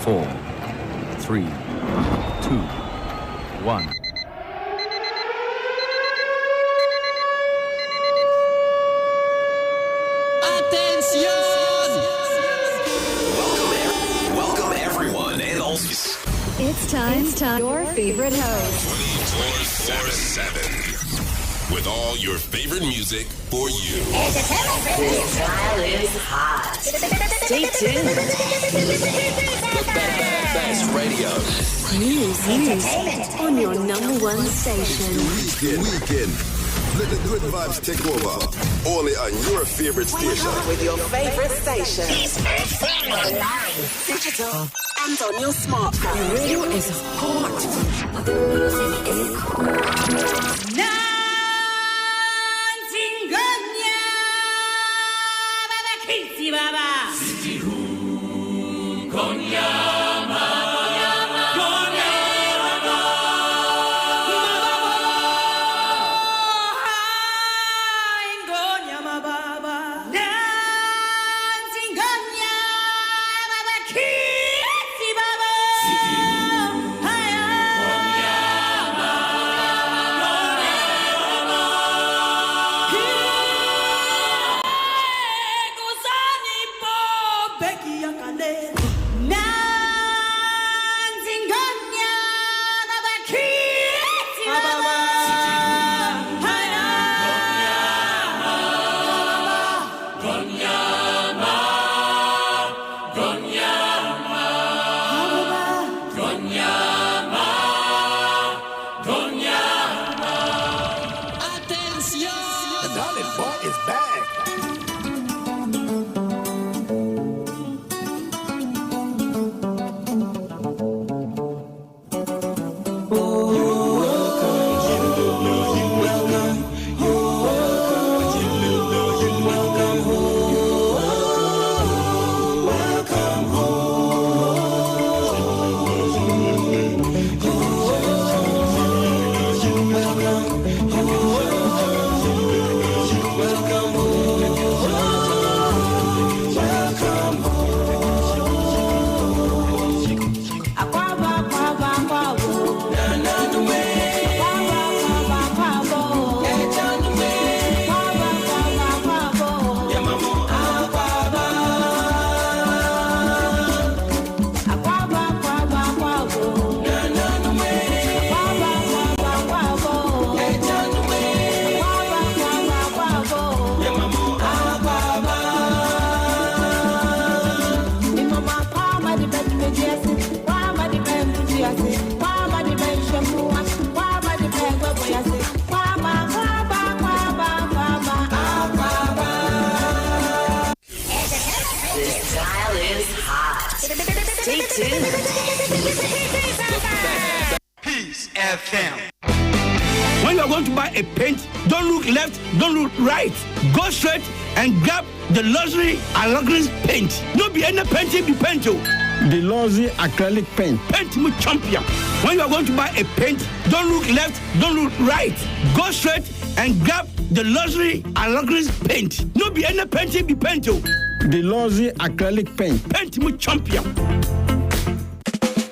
4, 3, 2, 1. Welcome everyone and all. It's time. Your favorite host. 24/7. With all your favorite music for you. This dial is hot. Stay tuned. The best radio. News on your number one station. Weekend. Let the good vibes take over. Only on your favorite station. With your favorite station. Online, digital, and on your smartphone. The radio is hot. The music is hot. Peace FM. When you are going to buy a paint, don't look left, don't look right. Go straight and grab the luxury acrylic paint. No be any painting be paint. The luxury acrylic paint. Paint me champion. When you are going to buy a paint, don't look left, don't look right. Go straight and grab the luxury acrylic paint. No be any painting be paint. The luxury acrylic paint. Paint me champion.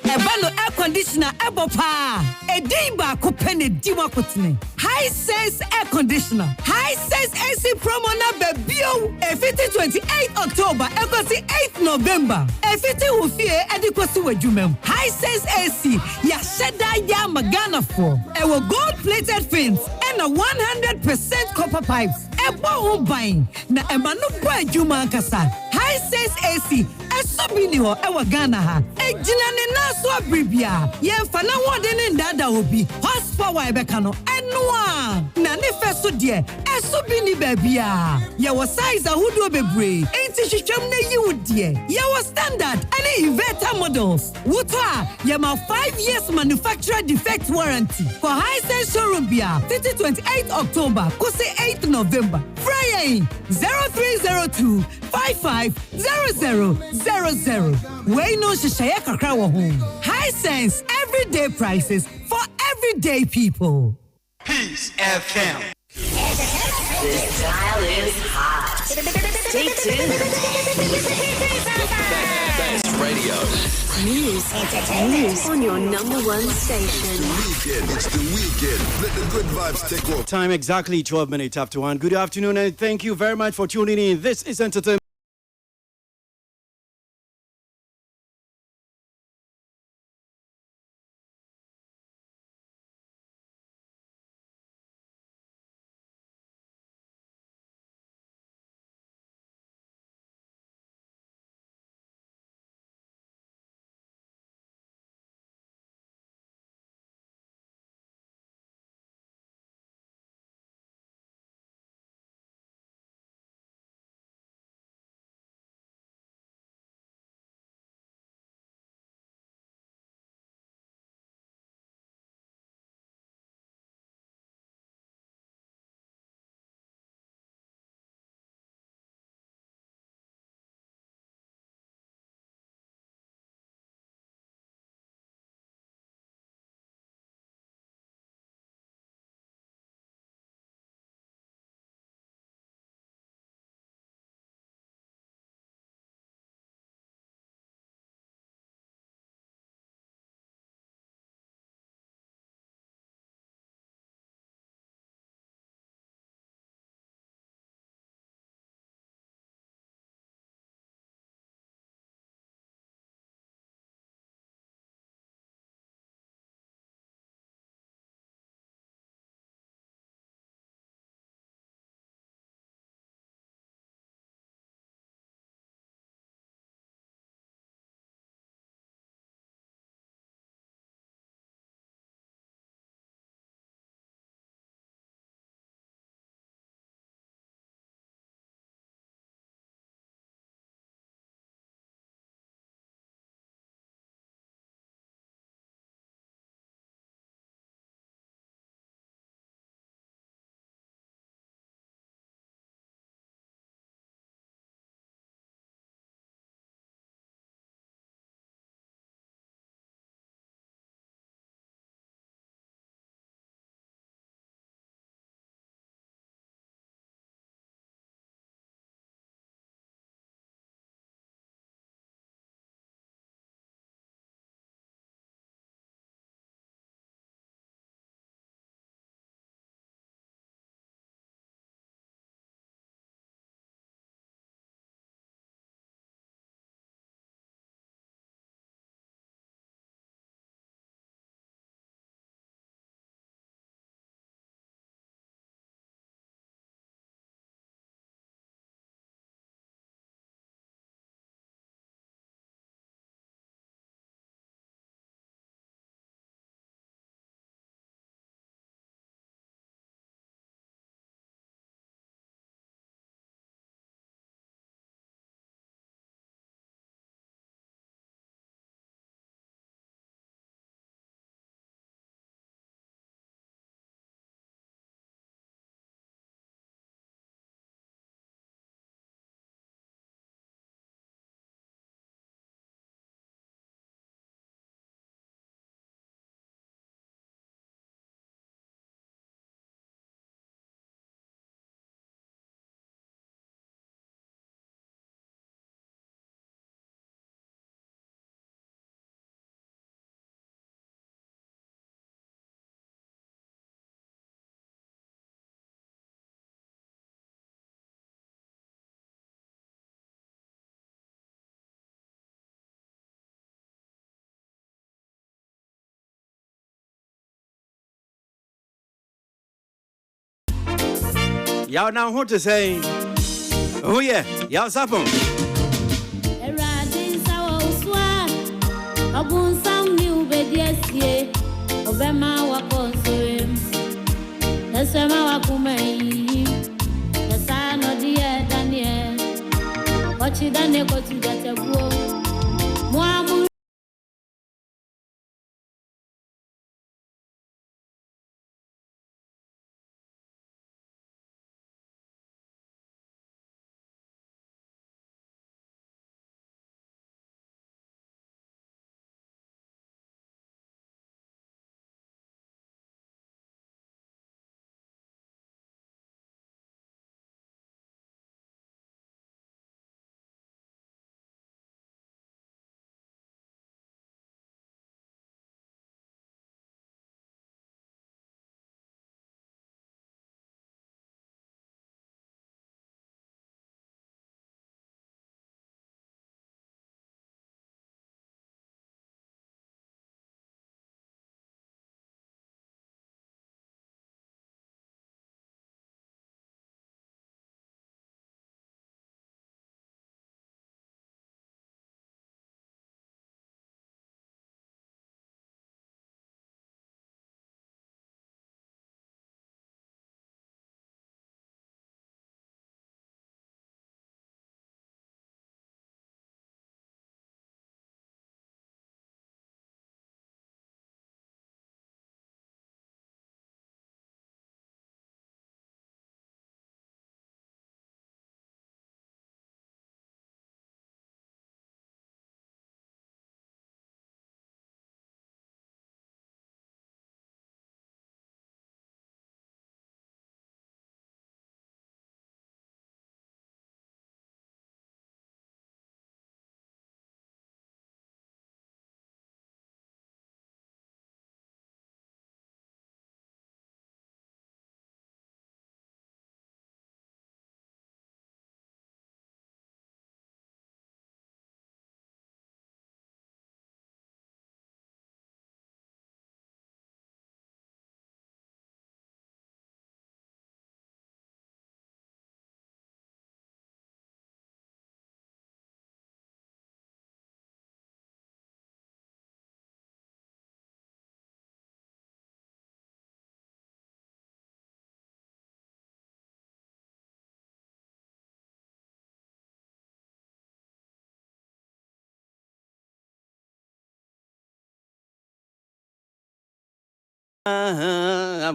Ebano air conditioner ebopa. Ediba kupene diwa kutine. High sense air conditioner. High sense AC promo na bebio. Efiti 28 October. Ekosi 8 November. Efiti ufie edikosi wejumem. High sense AC. Ya sheda ya magana for. Ewo gold plated fins. And a 100% copper pipes. Ebo humbine. Na emanu bwa juma kasa. High sense AC. Esobini ho ewa Ghana ha. Ejinane na so abribia. Yemfa na wode ne ndada obi. Horsepower ebeka no. Enwa. Na ne feso de. Esobini babia. Ye wo size ahudo bebre. Enti hwehwem na yiwo de. Ye wo standard any inverter models. Wuta ye ma 5 years manufacturer defect warranty. For high sense showroom bia 28 October kose 8 November. Friday 0302 550000. We no shishaya kakra wo home. High sense everyday prices for everyday people. Peace FM. This dial is hot. Stay tuned. The best Radio. News, entertainment on your number one station. It's the weekend. Let the good vibes take over. Time exactly 12 minutes after 1. Good afternoon and thank you very much for tuning in. This is entertainment. Y'all now what to say? Oh yeah, y'all sapon.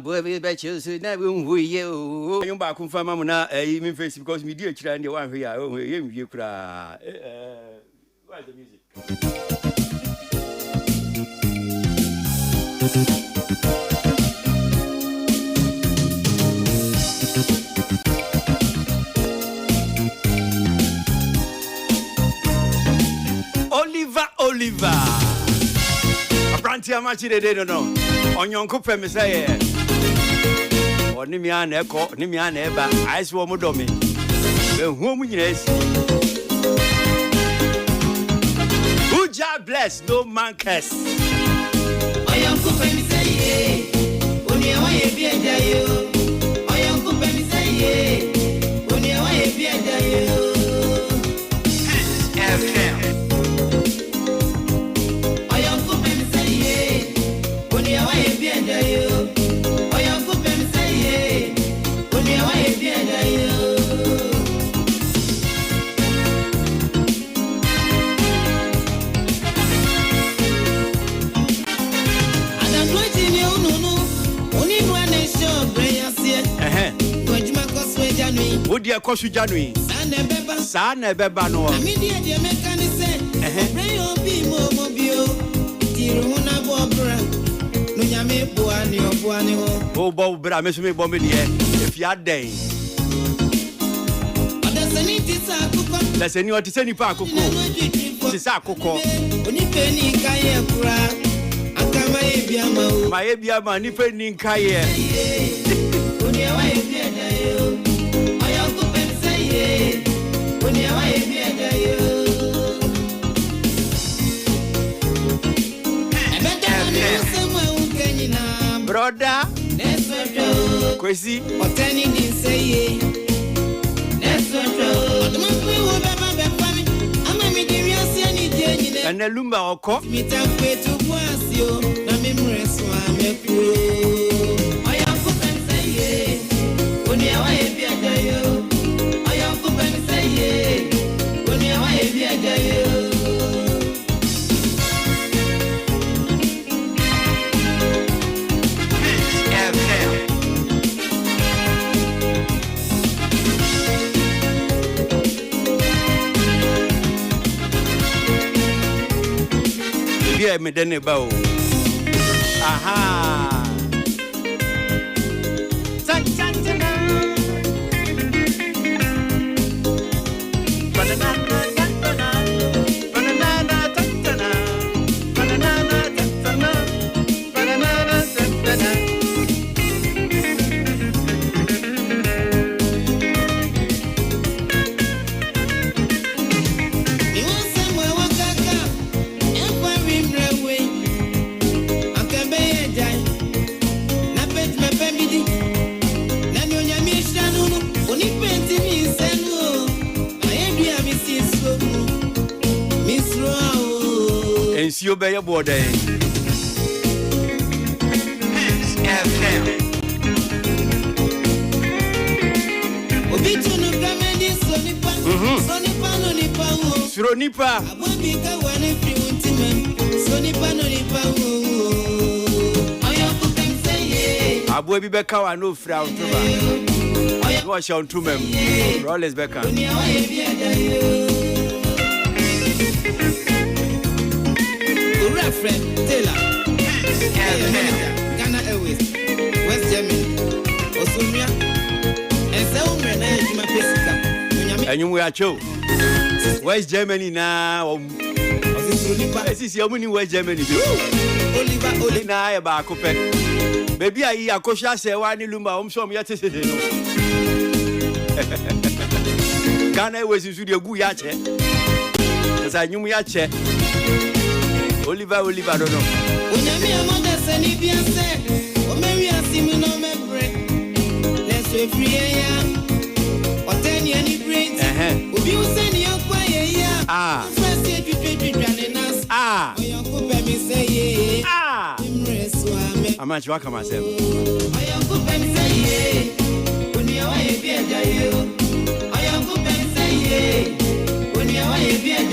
boy be betches na we you. You back confirm na even face because me dey kira and one here oh you kura where's the music? Oliver. Apranti amachi de no. Onyonko pem say oni mi an eko, ni mi an eba. Ice wo mo do me. Be hu mu nyina esi. Who God bless, no man curse. Onyonko pem say oni e wa ye bi eja yo. Onyonko pem say oni e wa ye bi eja yo. FM. What dear Kosu January? Sana Beba no. Media de mechanism. Rayo be mobile. Tiruna Bobra. No Yame Buani or Buani. Oh, Bob Bra, Miss Me Bombi, if you are day. That's any what is any park of Sisako. Only penny Kaya Bra. Akama Ebiama. My Ebiama, Nipping Kaya. Only away. Brother, Kwesi, what any didn't say, and the Lumba or cock, me tap way to Quasio, Namim Swam, I am cooking say, only away be a day. I am cooking say, only away be a day. Yeah, me dene bow. Aha. You be your board day. FM. Obito no gamedi sonipa. Sonipa no nipa wo. Sronipa. Abobika wane fi untime. Sonipa no nipa wo. Oyo kutem say. Abo bi beka wa no fra untuma. No sha untuma. Rollers beka. Oni aye bi adayo. Friend Taylor, Ghana Airways, West Germany, Osumia, and so many my physical. And you are Joe. West Germany now. This is your money, West Germany. Oliver na about Copen. Baby, I Akosha say one Lumba, some yet. Ghana Airways is your good yache. As I knew me yache. Oliver, don't know. When you mean a mother, Sandy, be a set, or maybe I see me no memory. Let's be free, or 10 years any brains. If you send your quiet, first year you trade us. Your coupe me say, I'm much welcome myself. Your coupe me say, when you are a beer, your coupe me say, when you are a beer,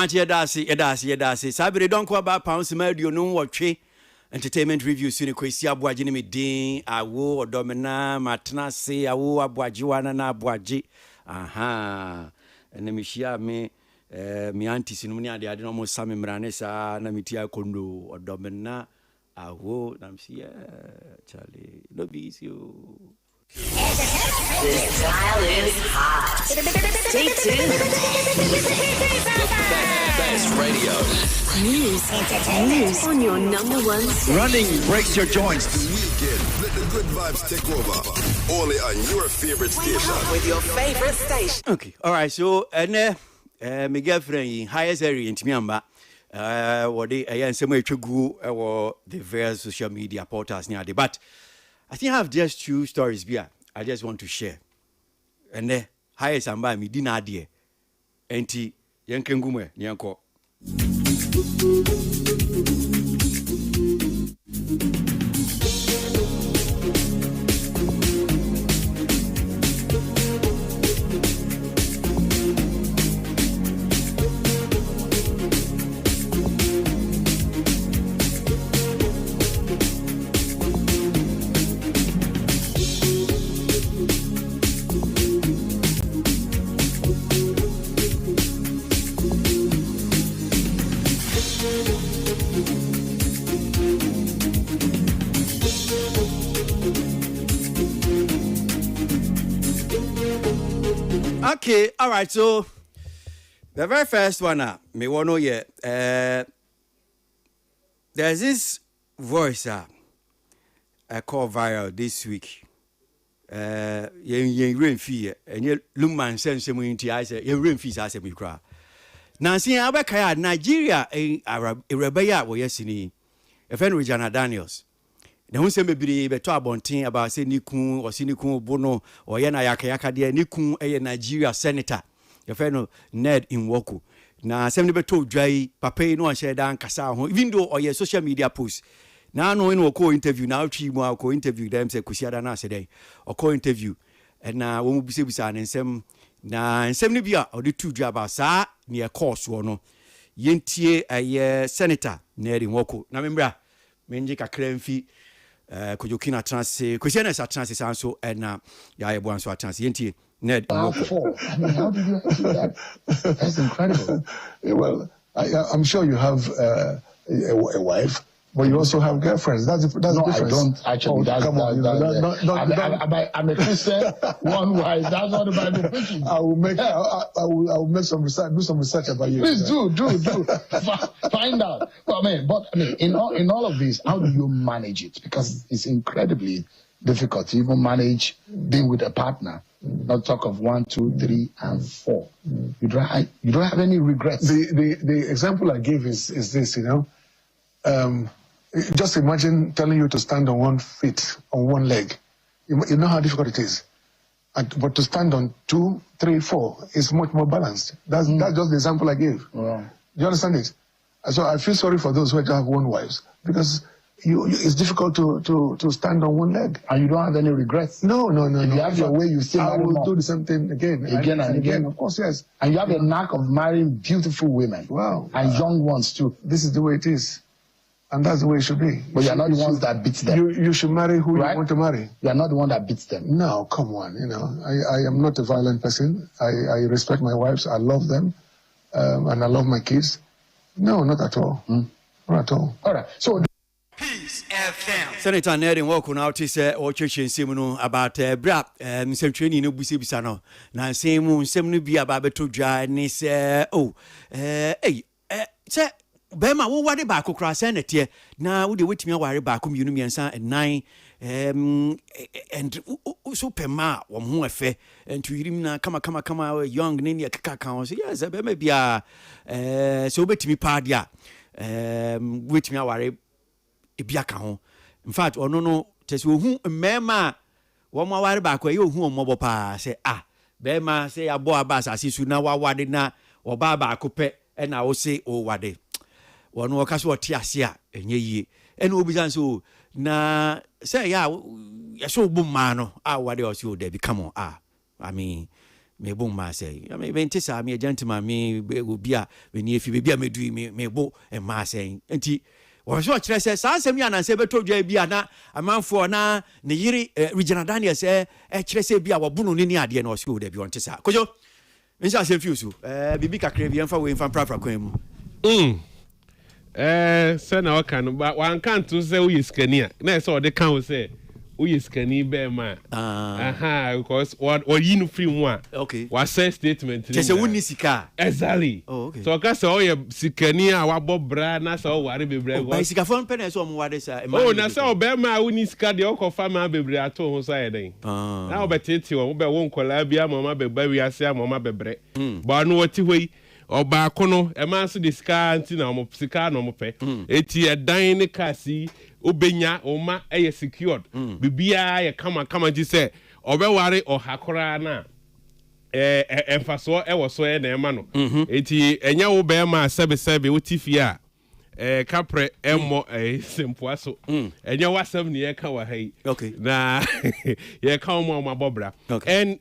much yedasi. Sabi don't go about pounds medio no watch entertainment review suni kwesi abuaji ni me din awo odomena matna se awo abuaji wana na abuaji. Aha. Ene mi hia me mi auntie sinu ni ade no mo sami mrane sa na mitia kondo odomena awo na msi Charlie no be easy. This dial is hot. Stay tuned. Best radio. News on your number one. Running breaks your joints. Weekend. Let the good vibes take over. Only on your favorite station. With your favorite station. Okay, all right. So, my girlfriend in highest area in Timiamba, what they are somewhere to go the various social media portals near the. But I think I have just 2 stories here I just want to share. And the highest and by me dinner dear. Enti yankengume nyanko. Okay, all right. So the very first one, me want to know there's this voice I call viral this week. Yen rain fee and ye lumman sense community. I say yen rain fees. I say me cry. Now see, I back here Nigeria Arab Rebaya wo yesini. A friend Regina Daniels. Na hu sem be beto abonten about say nikun or sinikun bono or ye na yakayaka de nikun eye Nigeria senator your friend Ned Nwoko na sem ne beto dwai papa no share dan kasa ho even though or your social media post na no in ko interview na twi mu ko interview dem say kusiada na say dey or ko interview and na wo mu bisa na nsem ne bia or the two dwa about sa ne course wo no yentie eye senator Ned Nwoko na membra menji kakra mfi kujukina transi kusiana sa transi sanso na ya yebo so transi yenti Ned Nwoko. I mean, how did you do that? That's incredible. Well, I'm sure you have a wife, but you also have girlfriends. That's the difference. I don't actually. I'm a Christian. One wife. That's what the Bible preaches. I will make some research. Do some research about you. Please do. Find out. But in all of this, how do you manage it? Because it's incredibly difficult to even manage being with a partner. Not talk of 1, 2, 3, and 4. You don't have any regrets. The example I gave is this, just imagine telling you to stand on 1 foot, on 1 leg. You know how difficult it is. But to stand on 2, 3, 4 is much more balanced. That's just the example I gave. Wow. Do you understand it? So I feel sorry for those who have 1 wife because it's difficult to stand on 1 leg. And you don't have any regrets? No. If you have your way, you still I will do the same thing again and again. Of course, yes. And you have a knack of marrying beautiful women. Wow. And young ones too. This is the way it is. And that's the way it should be. But you're not the ones that beats them. You should marry who you want to marry. You're not the one that beats them. No, come on. I am not a violent person. I respect my wives. I love them. And I love my kids. No, not at all. Not at all. All right. So Peace FM. Senator Ned Nwoko now to say or church in Simonu about bra some training no busy no. Na same no be about beto dry ni say say Bema wo wade ba kokra senate na wo de wetimi aware ba ko mienu miensa and 9 and so pema wo ho efe and yirim na kama young ne ne kaka kan so yes bema bia so betimi pa dia wetimi aware ebia ka ho in fact ono no tese ohu mema wo mo aware ba ko ye ohu omobo pa say bema say abo aba asase su na wa wade na oba ba ko pe e na wo say o wade wonu okaso otiase a enye yie ene obisan so na say ya so bumma no wade o so dey come on I mean me bo ma say I mean benti sa me gentleman me obi a we ni efi be a me du me bo e ma say enti wo so kire say san sem ya nan say beto dwa bi na amanfo na ne yiri Regional Daniel say kire say bi a wo bunu ni ade na o se o da bi on tisa kojo nsa sem fiusu bibi kakre bi emfa we emfa prafra kwan mu say na o kan ba wan kan to say we skania na say o de kan we say we skani be ma because what you know free one okay what say statement say woni sika exactly okay so ka say o ye sikani a wa bobra na say o ware bebre go sika fon pe na say o mo ware say na say o be ma woni sika de o ko fa ma bebre ato ho say den na o betete o be won kola bia mama be ba wi ase mama bebre ba no wati hoi oba kono e ma so de sika anti na mo sika no mo pe eti edan ne kasi obenya oma eye secured bibia ye kama ji say obeware ohakora na emfaso e wo so e na ema no eti enya wo be ma sebe wotifi a kapre emo sempoa so enya wasam ne ye ka wa hai okay na ye ka mo ma bobra and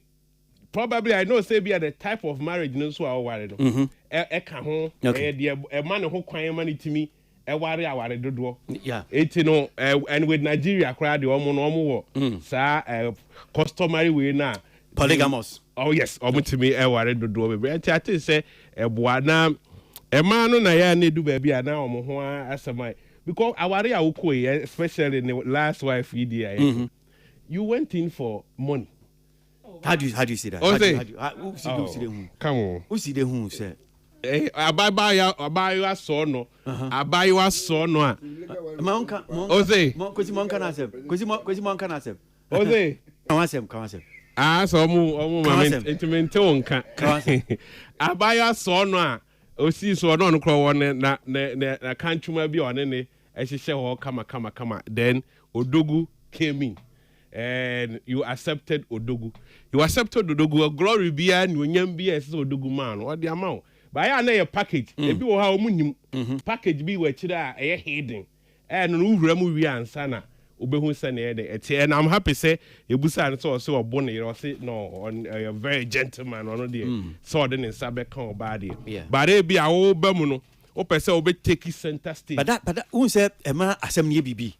probably I know say be the type of marriage no so aware no e ka ho de e ma ne ho kwan ma ne timi aware dodo yeah it no and with Nigeria crowd the omo sa customary way na polygamous oh yes omutimi aware dodo be I think say eboa na ema no na ya na edu ba bia na omo ho asamai because aware a wokoi especially in the last wife EDI you went in for money. How do you see that? Come on. Who see the who say? Abayo so no. Abayo so no. Monka. Ose. Kosi monka na sef. Kosi monka na sef. Ose. Come on. Ah so omu intimate onka. Abayo so no a osi so no kro won na kantuma bi one ne ehihye ho kama then Odogu came in. And you accepted Odogu. You accepted Odogu. Glory be and you be as Odogu man. What the amount? But I know your package. If you have money, package be where chida a hidden. And no remu and sana. Ubehu sane and I'm happy say Ebusan so a bonnet or say no on a very gentleman on the sword in Sabe con body. Yeah. But they be a old bemuno. Opesa obe take center stage. But that who said Emma Assembly BB.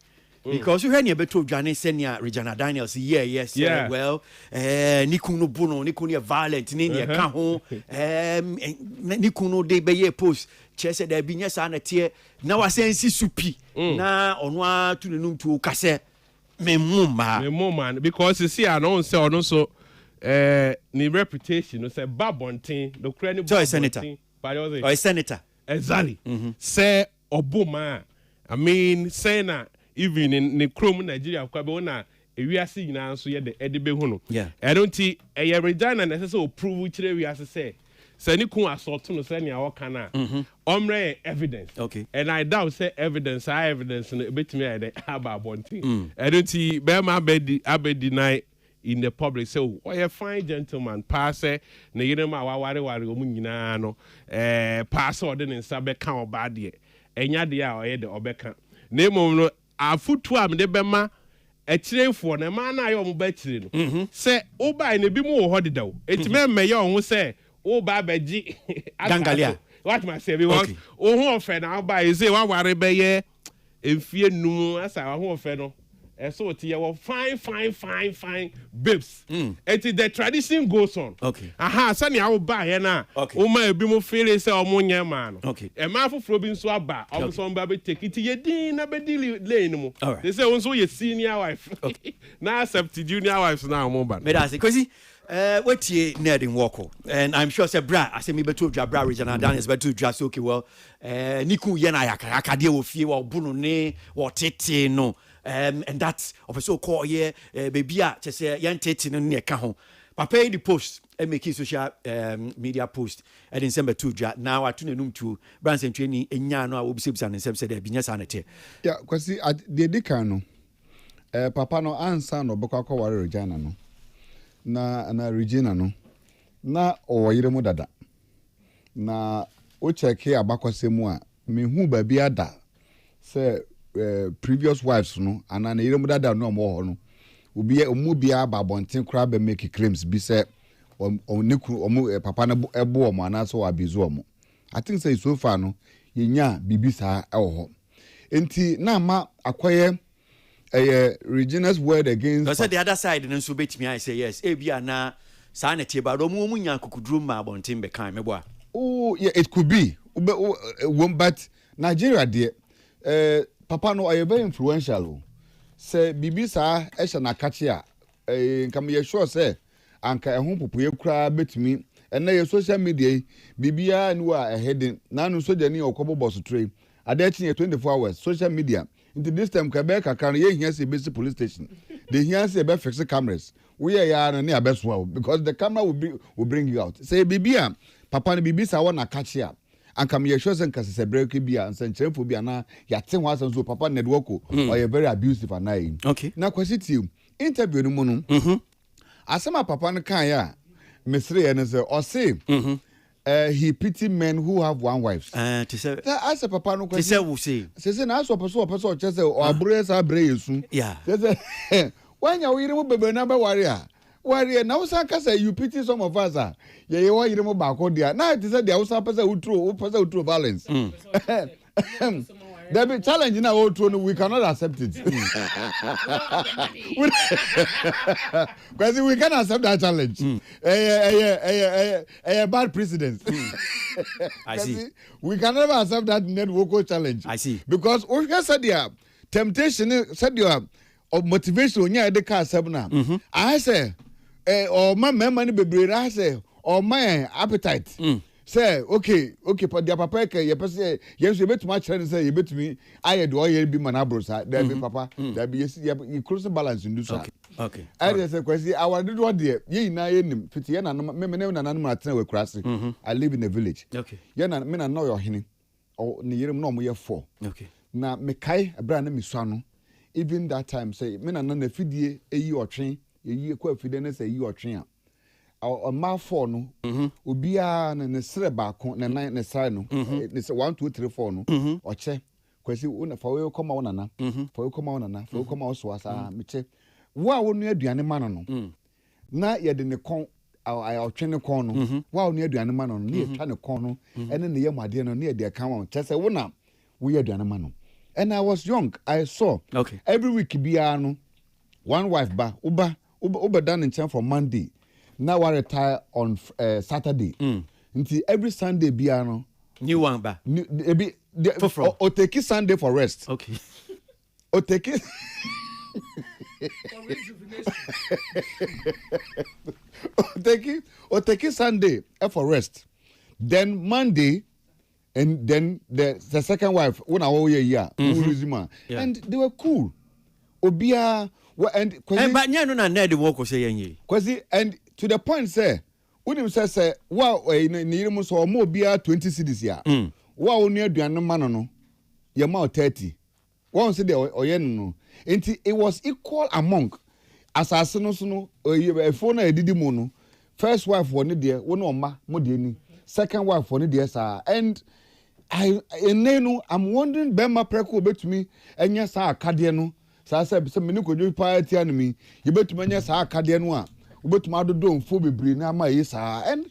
Because you heard about Johnny Senior, Regional Daniels, yes, well, Nikuno Bono, Nikuno violent, Ninia Caho, Nikuno de Baye post, Chester, there be yes, and a tear. Now I say, Supi, now on one to the noon to Casse, me mumma, because you see, I don't say, also, ni reputation, you say, Babontin, the credit, so a senator, or a senator, exactly, say, Obama, I mean, say, even in the Chrome Nigeria, Kabona, we are seeing now, so the Edibe Huno. Yeah, I don't see a Regina necessary prove which we have to say. Seniku assault to send your cana. Omre evidence. Okay. And I doubt say evidence, I evidence in a bit me at the Abba Bonti. I don't see Bema Abbe deny in the public. So, why a fine gentleman, passer, Nayama Wari no, pass order in Sabe count bad ye. And Yadia or Ed Obeka. Name a foot to am de bema a train for a man I am betting. Say, oh, by a bit more holiday. It's men may young say, oh, Babaji Gangalia. What my say was, oh, friend, I'll buy say, what worry by ye if you knew as our home fellow. And so, fine, babes. And the tradition goes on. Okay. Aha, Sunny, I will buy her now. Okay. Oh, my be more feeling so ammonia man. Okay. A man for Robin Swabba, or some baby take it to your dinner, but lane. All right. They say, also your senior wife. Okay. Now, accept junior wives now, mobile. But I say, because what ye nerd in Wako, and I'm sure say bra, I say me betu Jabra Regional Daniels betu just okay well. Niku Yena Akadia will fear or Bunone or Tete no. And that's of a so called here, baby, just say, young Tete near Cajon. Papa the post, and make social media post, and in December 2 now I tune in to Branson training in Yano, I will be Simpson and Sem said, Binas Anate. Yeah, because the Decano, Papa no answer no Bocako Warrior Regina no. Na Regina no. Na o Yiremo Dada. Na Ocha Kea Bakwasemo, me who baby ada. Say, previous wives no and an Yiremo Dada no more no. Ubi a Mubia Babontin crab and make claims be said. papa no ebo omo ana so abizu omo. I think say so far no yenya bibi saa ewo ho. Enti na ma akoye Regina's word against. Because the other side and so bet me I say yes. Ebia na sanity ba do mu nya kokudrum ma bontin be kan mebo. Oh yeah, it could be. But Nigeria there papa no are very influential. Say bibi saa e hye na kache a nkam ye sure say anka ehun popo ye kura betimi ena ye social media bibia ni wa heading nanu soja ni okobo boss train adachi 24 hours social media into this time kabe kakran ye hia say basic police station they hia say be fix cameras we ya na abeso because the camera will bring you out say bibia papa ni bibi sa na kache a anka me sure say nkase break bia nsancherefo bia na ya te ho asan so papa network or you very abusive anai okay na kwasiti interview no mu no asema papa no kan ya Mr. Enese or say he pity men who have one wife. To say as a papa no question. To say say na so person just or abre sa abre yesu. Yeah. Say when you hear mo bebe na be warrior na we say you pity some of us ye wa hear mo ba ko dia na it say dia we say utro balance. There be challenge in our own, we cannot accept it. Because we cannot accept that challenge. A bad precedent. I see. We can never accept that network challenge. I see. Because we can say there temptation, said you of motivation, yeah, the car sabna. I say, or my money be I say, or my appetite. Say okay but their papa ke ye pese yes you bet much say you bet me I do all be manabro sa there be papa there be you close balance in do so okay I say question I want do what there ye na ye nim fiti ye na me na na atena we kurase I live in a village okay ye na me na know your hene or ni yere no mo ye 4 okay na me kai abra na me so no even that time say me na fidie eyi otwen ye kwa fidie na say yi otwen a on my phone no obia na ne sere ba ko na nan ne sare no ne se 1 2 3 4 no o che kwesi una fa we koma wona na fa we koma wona na fa we koma so asa me che wo a wonu aduane ma no na ye de ne kon a twe ne kon no wo a wonu aduane ma no ne ye twa ne kon no ene ne ye made no ne ye de kan won che se wo na wo ye aduane ma no and I was young I saw every week bia no one wife ba uba done in time for Monday. Now I retire on Saturday. Until every Sunday biano. New one ba. Or take it Sunday for rest. Okay. Or take it. Or take it Sunday for rest. Then Monday, and then the second wife when I was year, and they were cool. Obia and but no na ned walk say yenye. Kwasi and to the point say when say wow ni mu so mo bia 20 cedis ya wow onu aduane ma no ye ma 30 one say the oye no enti it was equal among asase no so no efo na edidi mu no first wife for ne de wo no ma mo de ni second wife for ne de sa and I'm wondering Bema Preko betumi enya sa akade no sa se me ni kodwo party animi ye betumi enya sa akade no a ubetuma dodo mfo bebre na ma yesa and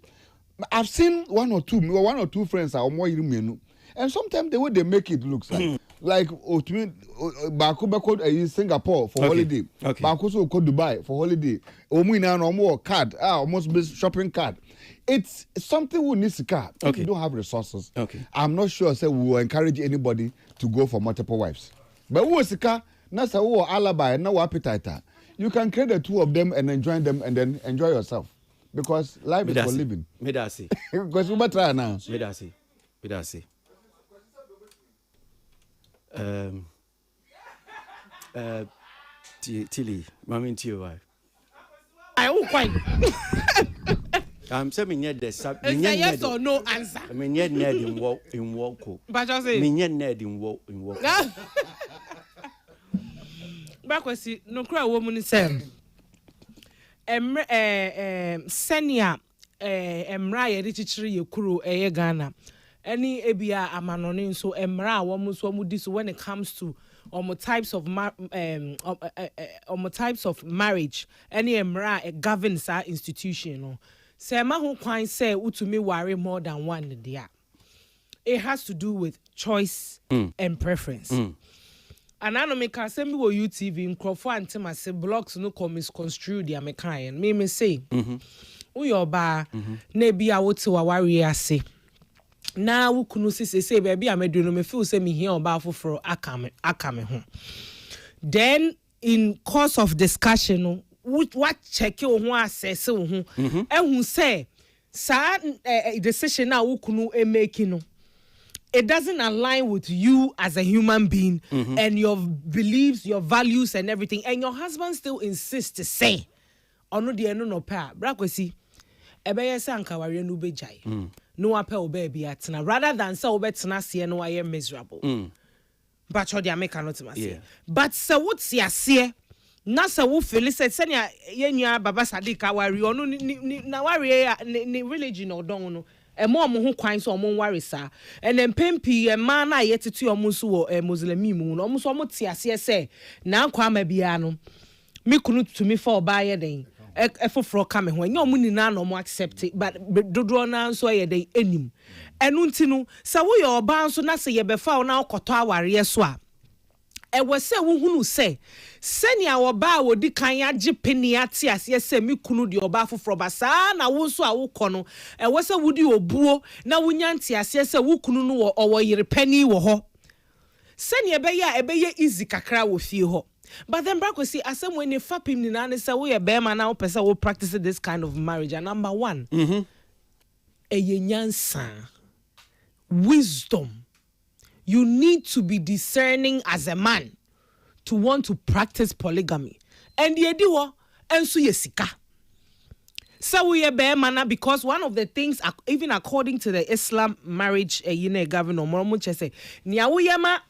I've seen one or two friends are more yirumenu and sometimes the way they make it looks like Baku beko Singapore for holiday Baku so go Dubai for holiday omu ina no more card almost shopping card it's something we need to car if you don't have resources I'm not sure say we will encourage anybody to go for multiple wives but we sika na say we alibi na we appetite you can create the two of them and enjoy them and then enjoy yourself because life is for living. Medasi. Because we try now. Medasi. Tilly, mami to your wife. I won't quite. I'm saying the sub. Yes or no answer. I mean, yet Ned in walk. But I say, Ned in walk. Bakwasi no kra woman say senia emra ye chichiri ye kuro eye Ghana any ebia amanone nso emra wo so mu di so when it comes to types of types of marriage any emra governs our institution no say ma ho kwan say utumi worry more than one dia. It has to do with choice and preference. And I know me can say me wo UTV in Crawford and Tim say blocks no come misconstrued the American. Me say, uyo ba na bi a wote wa worry ase. Na wo kunu say baby amedu no me feel say me here oba foforo aka me ho. Then in course of discussion what check you ho assess wo ho ehun say sa decision na wo kunu e making no it doesn't align with you as a human being and your beliefs, your values and everything, and your husband still insists to say ono de no no pa bra kwesi ebeye say anka ware no bejai no apel obe bia tena rather than say obetena se no aye miserable but cho dia make not say but say what see ase na say wo feel say senia yenua baba sadika ware ono na ware ni religion odon no emo mo ho kwan so mo ware sa and then pempi e man na yetetu omo so wo muslim mu no omo so omo ti ase say na kwa ma bia no me kunu tumi for oba ye den efoforo ka me ho nya omo ni na no mo accept it but dodo na so ye den enim enu ntinu sa wo ye oba so na se ye befa na okoto aware so a e wo se wo hunu se senia oba wodi kan age peni ate ase se me kunu de oba foforo ba sa na wo so a wo kɔ no e wo se wodi obuo na wo nyanti ase se wo kunu no wo yire pani wo ho senia ebeye easy kakra wo fie ho. But then Brako see asem when you fapim ni na say we be man now person will practice this kind of marriage. And number one, a nyansa, wisdom. You need to be discerning as a man to want to practice polygamy. And the ediwa ensu yesika. So we be man because one of the things even according to the Islam marriage governor Moromuche say nia wo yema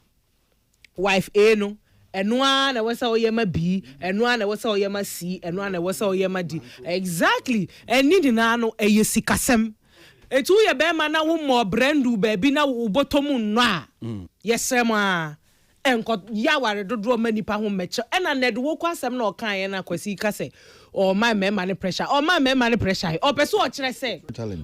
wife no enwa na wasa oyema B enwa na wasa oyema C enwa na wasa oyema D exactly eni na no eyesikasem etu ye be ma na wo mo brandu baby na wo botomu no a yesema enko ya ware dodo ma nipa ho meche ena ned wo kwasem na okan ye na kwasi ka se o my man pressure o my man pressure o person o kire se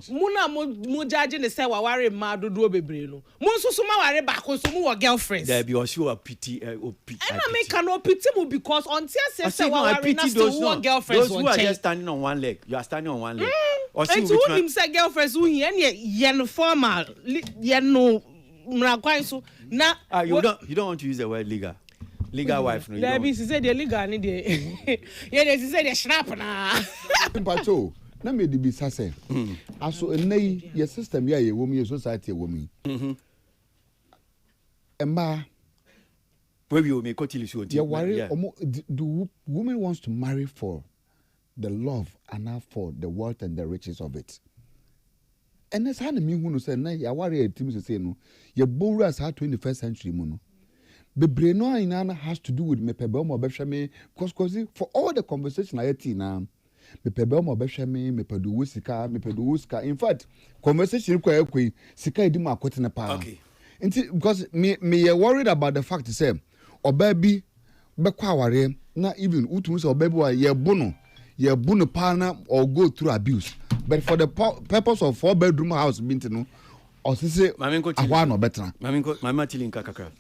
muna mo judge ne se wa ware ma dodo bebre no mo nsusu ma ware ba ko so mo wo girlfriends there be also a pity and I make no pity mo because until say wa ware na so wo girlfriends those who are just standing on one leg you are standing on one leg or see which one him say girlfriends who here yen formal yen no mrakwan so na you don't want to use the word legal wife no. There be say the legal ni dey. Yeah, they say the snap na. Pacho, na me dey be say. Aso enai your system ya ye wo mi society wo mi. Emma where we make continue so. Yeah, worry do woman wants to marry for the love and not for the wealth and the riches of it. And that's how me who say na ya worry team say no. Your borrowers had 21st century mo no. Bebre no inana has to do with me pebe mo behwe me because for all the conversation I had na me pebe mo behwe me pedu wusika in fact conversation ko ekwe sika edi ma akote na pa okay because me worried about the fact say oba bi be kwa aware na even utu say oba bi wa ye bu no pa na or go through abuse but for the purpose of 4-bedroom house binti no o sese ahwa no betra mama tilinka kakra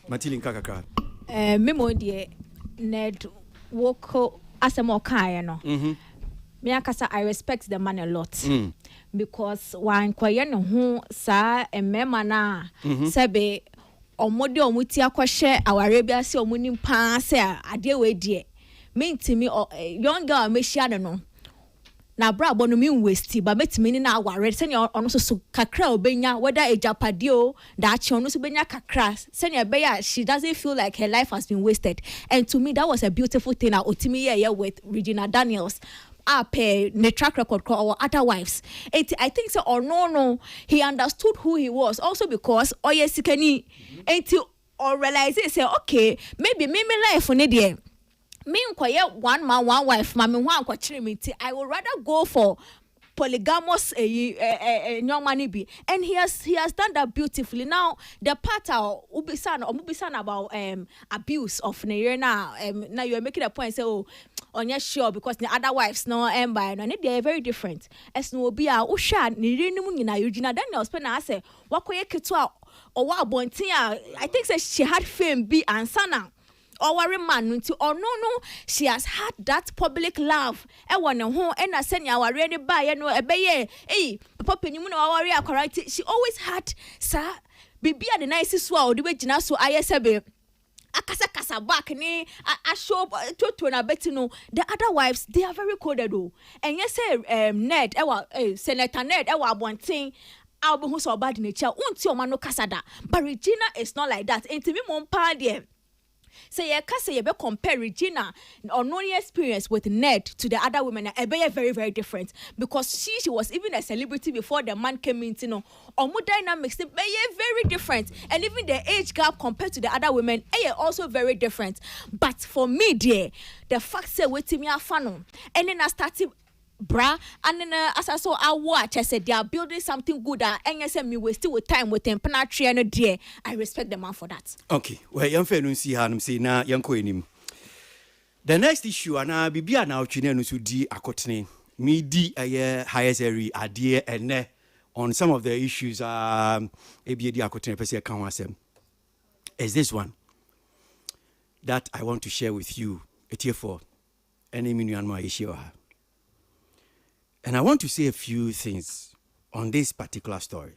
memo de ned woko asemo kan no me akasa I respect the man a lot because wan kwaye no ho sa emema na sebe omode omuti akwhye aware bia se omuni pa se ade we de me ntimi young girl me shia no na brabo no mean waste ba metimi ni na aware se ne ono so kakra obenya whether a japadio da achi ono so benya kakra se ne be ya she doesn't feel like her life has been wasted and to me that was a beautiful thing na otimi here with Regina Daniels the track record or other wives I think so or no he understood who he was also because oyesikani or realize say okay maybe me life on it me nkoye one man one wife mama ho akwachire me ti I would rather go for polygamous young man be, and he has done that beautifully. Now the part ubisan about abuse of now you are making a point say on your sure because the other wives no by no they are very different. As no be a usha ni renimu nyina Eugenia Daniels pe na say wakoye ketua or wa bontin I think say she had fame be ansana or worry man until or no she has had that public love e won ho e na senya ware ni ba ye no ebeye papa penimu na worry akorati she always had sir bibia the nice so o de we gina so ayesebe akasa back ni show to na betino the other wives they are very coded though and yes Ned Senator Ned abontin albo hu so bad nature unti o ma no kasada but Regina is not like that enti me mo mpa de say you be compare Regina or no experience with Ned to the other women very very different because she was even a celebrity before the man came in, you know, or more dynamics very different, and even the age gap compared to the other women also very different. But for me dear, the fact say waiting me a fan and then I started bra and then as I saw I watch I said they are building something good and yes me we still with time with them penatry and dear I respect the man for that. Okay, well young friend see hanum say na yanko enim. The next issue ana bibia na otwene no so di akotene me di highest area adie ene on some of the issues ebi di akotene pese kan wasem is this one that I want to share with you for any minu ma issue. And I want to say a few things on this particular story.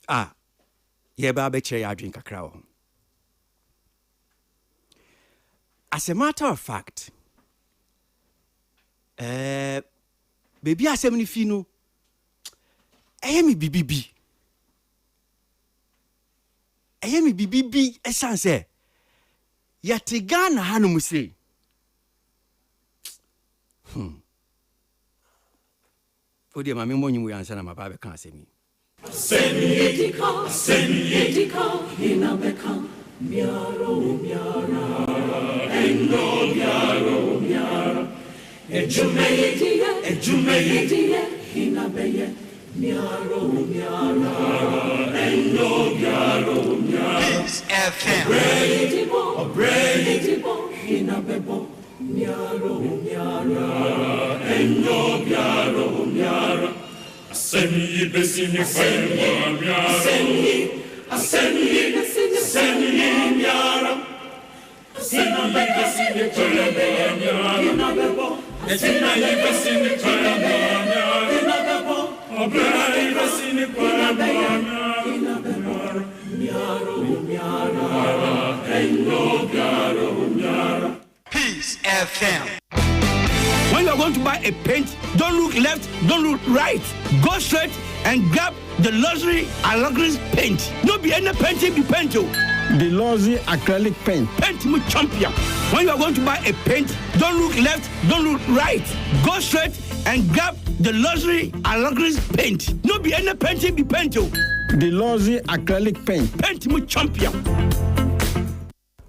Yeba beche ya drink kakra. As a matter of fact, baby asemni finu ayemi bibibi. Ayemi bibibi esanse. Yatigana hanu muse. Odi mami monyi mu yansa na mababe kan asemi. Asemi edika inabeka miaro endo miaro ejume inabeye miaro endo miaro Peace FM Obredibo inabebo miaro endo miaro asemi besini faywa miaro asemi besini miaro asemi besini faywa miaro asemi besini faywa miaro obredi besini faywa miaro endo miaro Peace FM. When you are going to buy a paint, don't look left, don't look right. Go straight and grab the luxury Alagris paint. No be any painting be paint. The luxury acrylic paint. Paint me champion. When you are going to buy a paint, don't look left, don't look right. Go straight and grab the luxury Alagris paint. No be any painting be paint. The luxury acrylic paint. Paint me champion.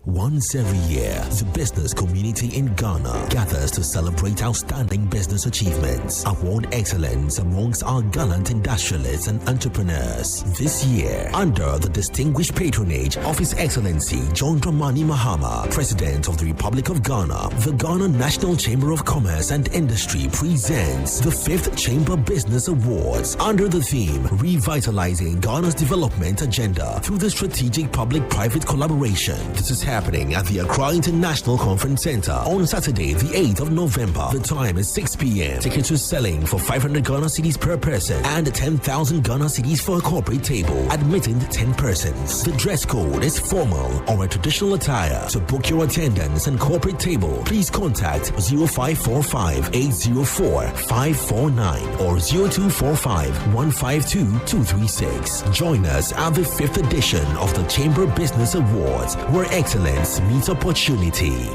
Once every year, the business community in Ghana gathers to celebrate outstanding business achievements, award excellence amongst our gallant industrialists and entrepreneurs. This year, under the distinguished patronage of His Excellency John Dramani Mahama, President of the Republic of Ghana, the Ghana National Chamber of Commerce and Industry presents the 5th Chamber Business Awards under the theme Revitalizing Ghana's Development Agenda through the Strategic Public-Private Collaboration. This is happening at the Accra International Conference Center on Saturday, the 8th of November. The time is 6 p.m. Tickets are selling for 500 Ghana cedis per person and 10,000 Ghana cedis for a corporate table, admitting 10 persons. The dress code is formal or a traditional attire. To book your attendance and corporate table, please contact 0545-804-549 or 0245-152-236. Join us at the 5th edition of the Chamber Business Awards, where excellence meets opportunity.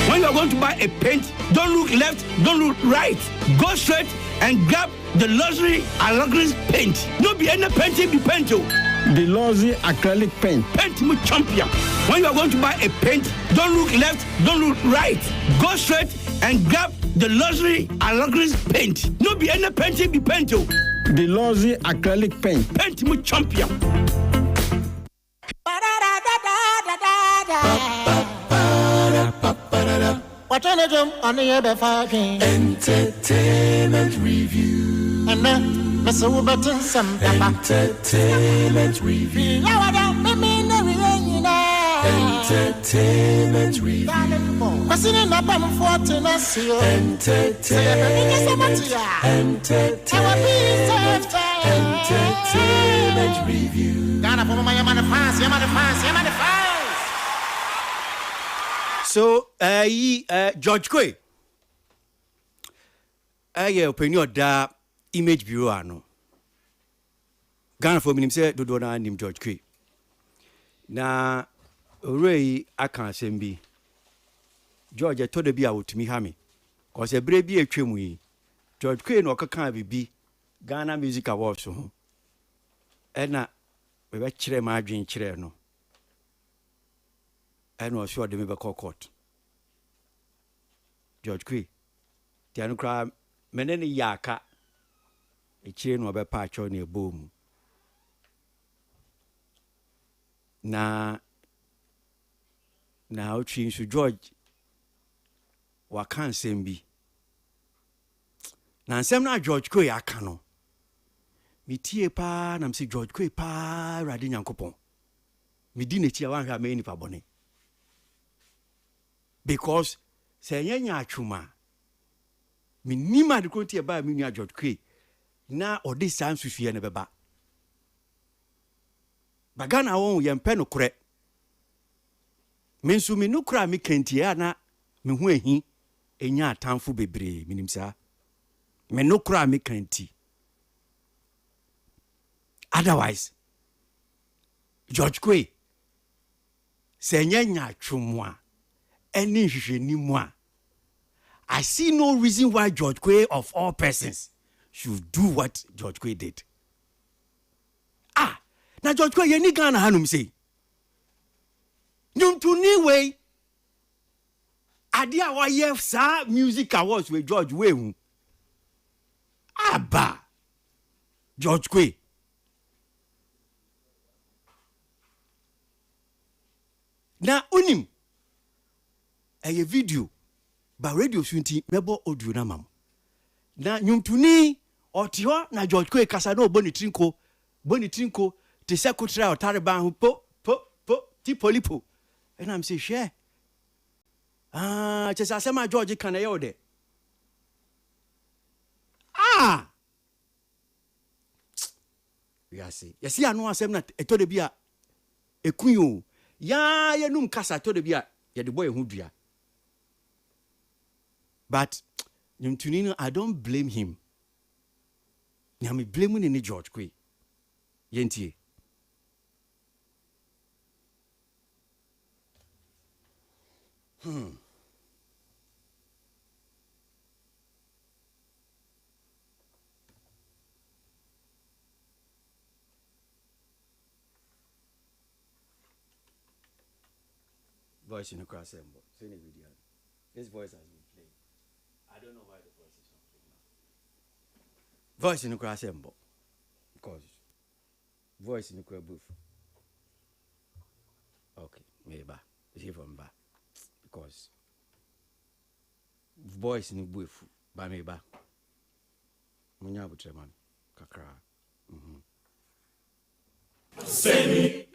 When you are going to buy a paint, don't look left, don't look right. Go straight and grab the luxury Alagris paint. No be any painting be paint. The luxury acrylic paint. Paint me champion. When you are going to buy a paint, don't look left, don't look right. Go straight and grab the luxury acrylic paint. No be any paint be paint. The luxury acrylic paint. Paint mu champion. What on the jump on the other fucking Entertainment review. And then Mr. Button some Entertainment review. Entertainment review. What's in the bottom for Tennessee? Entertainment review. Ghana for my man fans, your man fans. So, George Quay. Opinion da Image Bureau ano. Ghana for me say do na nim George Quay. Na Ray aka asem bi. George to de bi a wotumi ha me. Cause ebre bi atwemu yi. George Quay no kaka bibi Ghana Music Awards ho. Ena we be kire ma adwen kire no. And was sure they may be court. George Quay. Tiano cry, meneni yaka. A chain of a patch on your boom. Now, change to George. What can't same be? Now, some na George Quay, I cano. Me tie pa, nam si George Quay pa, radin yankopon. Me dine tia wan ha me ni pa bone. Because say nya chuma me nima de konti e ba me nua George Quay na odi san susue ne beba bagana won ye mpe no kore me nsu me no kura me kantia na me hu ehi enya atamfo bebre minim sa me no kura me kanti otherwise George Quay say nya chumwa any anymore. I see no reason why George Quay of all persons should do what George Quay did. Now George Quay yeni Ghana hanum say. Nyum to ni way. Adia wa yef sa music awards with George Way hu. Aba. George Quay. Na unim a video ba radio sunti mebo audio na mam na nyumtuni otio na George Quay kasa na boni trinko te secretary otare ban hu po ti polipo and I'm say share chesa sema George kana ye ode yasi anu asem na eto de bia ekunyo ya yenum kasa to de bia ye de boy hu dua. But I don't blame him. I'm blaming any George Quay. Yentie. Voice in the cross symbol. See the video. This voice has been played. I don't know why the voice is not playing now. Voice in the cross symbol. Because voice in the cross booth. Okay, maybe it's here from back. Because voice in the booth by me back. Munyabu Treman Kakra. Semi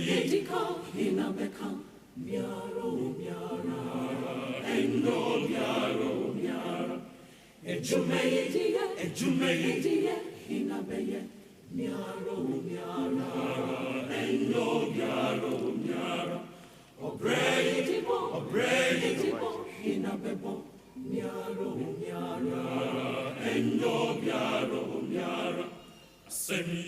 Ediko Hinabeka Miaro Endo Miaro Ejumedia Hinabeye Miaro Endo Miaro Obredibo Hinabebo Miaro Endo Miaro Semi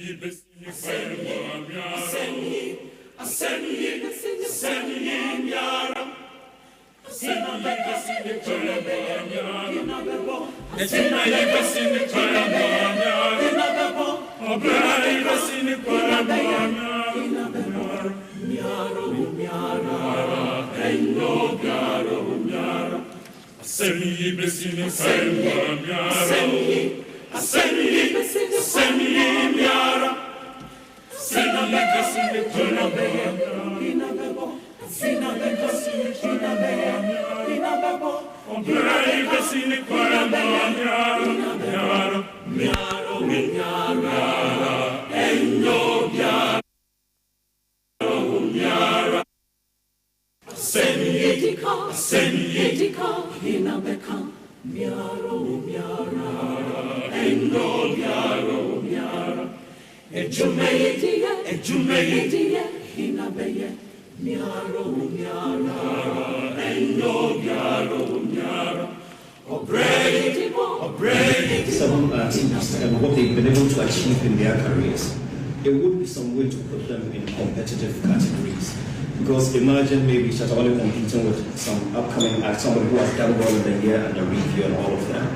Some artists and what they've been able to achieve in their careers, there would be some way to put them in competitive categories. Because imagine maybe Shatawale competing with some upcoming act, somebody who has done well in the year and the review and all of that.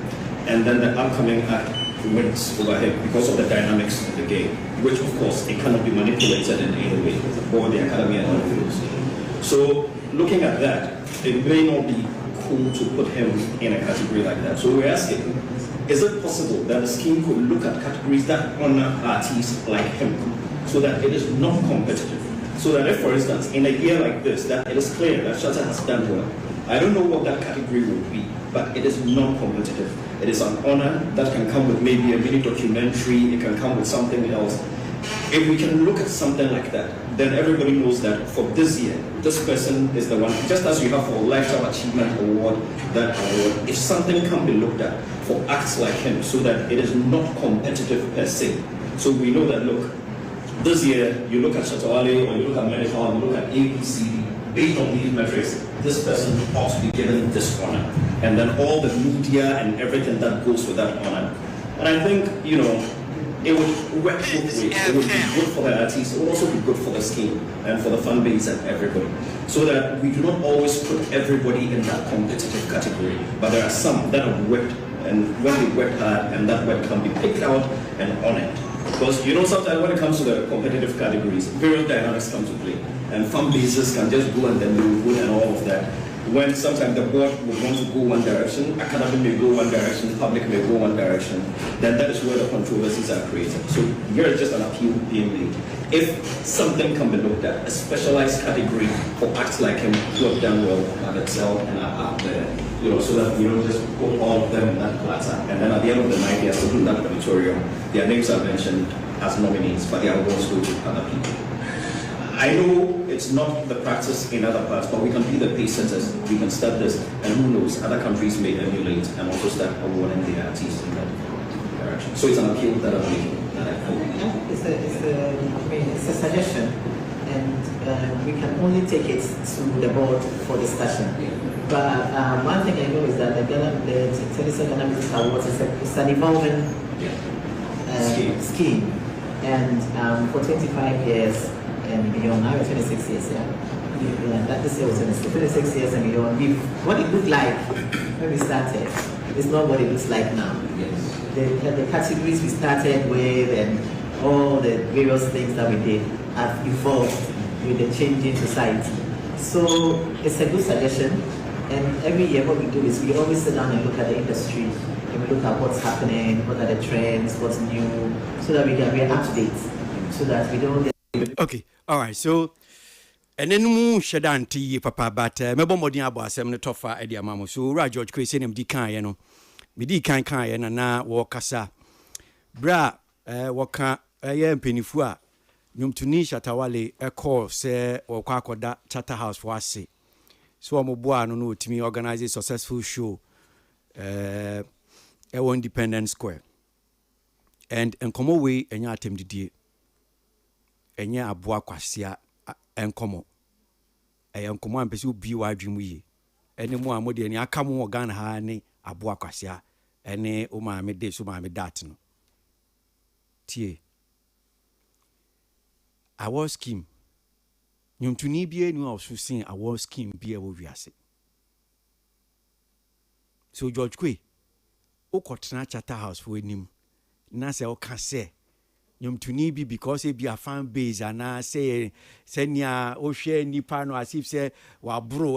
And then the upcoming act wins over him because of the dynamics of the game, which of course it cannot be manipulated in any way, or the academy and all things. So looking at that, it may not be cool to put him in a category like that. So we're asking, is it possible that the scheme could look at categories that honor artists like him so that it is not competitive? So that if, for instance, in a year like this, that it is clear that Shatta has done well, I don't know what that category would be, but it is non-competitive. It is an honor that can come with maybe a mini documentary, it can come with something else. If we can look at something like that, then everybody knows that for this year, this person is the one, just as you have for Lifetime Achievement Award, that award, if something can be looked at for acts like him so that it is not competitive per se. So we know that, look, this year, you look at Shatawale, or you look at Medical, you look at ABCD, based on these metrics, this person ought to be given this honor. And then all the media and everything that goes with that honor. And I think, it would work both ways. It would be good for the artists, it would also be good for the scheme and for the fan base and everybody. So that we do not always put everybody in that competitive category. But there are some that have worked, and when they work hard, and that work can be picked out and honored. Because sometimes when it comes to the competitive categories, various dynamics come to play. And fan bases can just go and then they will win and all of that. When sometimes the board would want to go one direction, academy may go one direction, public may go one direction, then that is where the controversies are created. So here is just an appeal being made. If something can be looked at, a specialized category for acts like him who have done well at Excel and are out there, so that we don't just put all of them in that platter. And then at the end of the night, they are still in that auditorium. Their names are mentioned as nominees, but their awards go to other people. I know it's not the practice in other parts, but we can be the pace setters. We can start this, and who knows, other countries may emulate and also start awarding their artists in that direction. So it's an appeal that I'm making. It's a suggestion, and we can only take it to the board for discussion. But one thing I know is that the Ghana Music Awards is an evolving scheme, and for 25 years and beyond, now 26 years, that this year was 26 years and beyond. What it looked like when we started is not what it looks like now. The categories we started with and all the various things that we did have evolved with the changing society. So it's a good suggestion, and every year what we do is we always sit down and look at the industry and we look at what's happening, what are the trends, what's new, so that we are up to date, so that we don't get... Okay, all right, so and then shadan ti papa, but mebo modin abo asem ne tofa edi amamo. So Ra George Kwesi nem di kan ye no. Me di kan ye na wo kasa. Bra wo kan ye mpenifu a Nyomtuni Shatawale call say wo kwa akoda Charter House for ase. So omoboa no no timi organize a successful show Independence Square. And enkomo we enya atem didie. Enya aboa kwasia enkomo. Enkomo ampesi obi wa adwemu yi. Ene mu amode ani aka mu Ghana ha ne aboa kwasia. Ene o ma me de so ma me dat no. Tie. Award scheme. Nyomtuni bie nu also sin award scheme bie wo wiase. So George Kwe okotena Charter House for enim. Na se o ka se nnwomtoni bi because e bi a fan base ana say senia o share nipa no as if say wa bro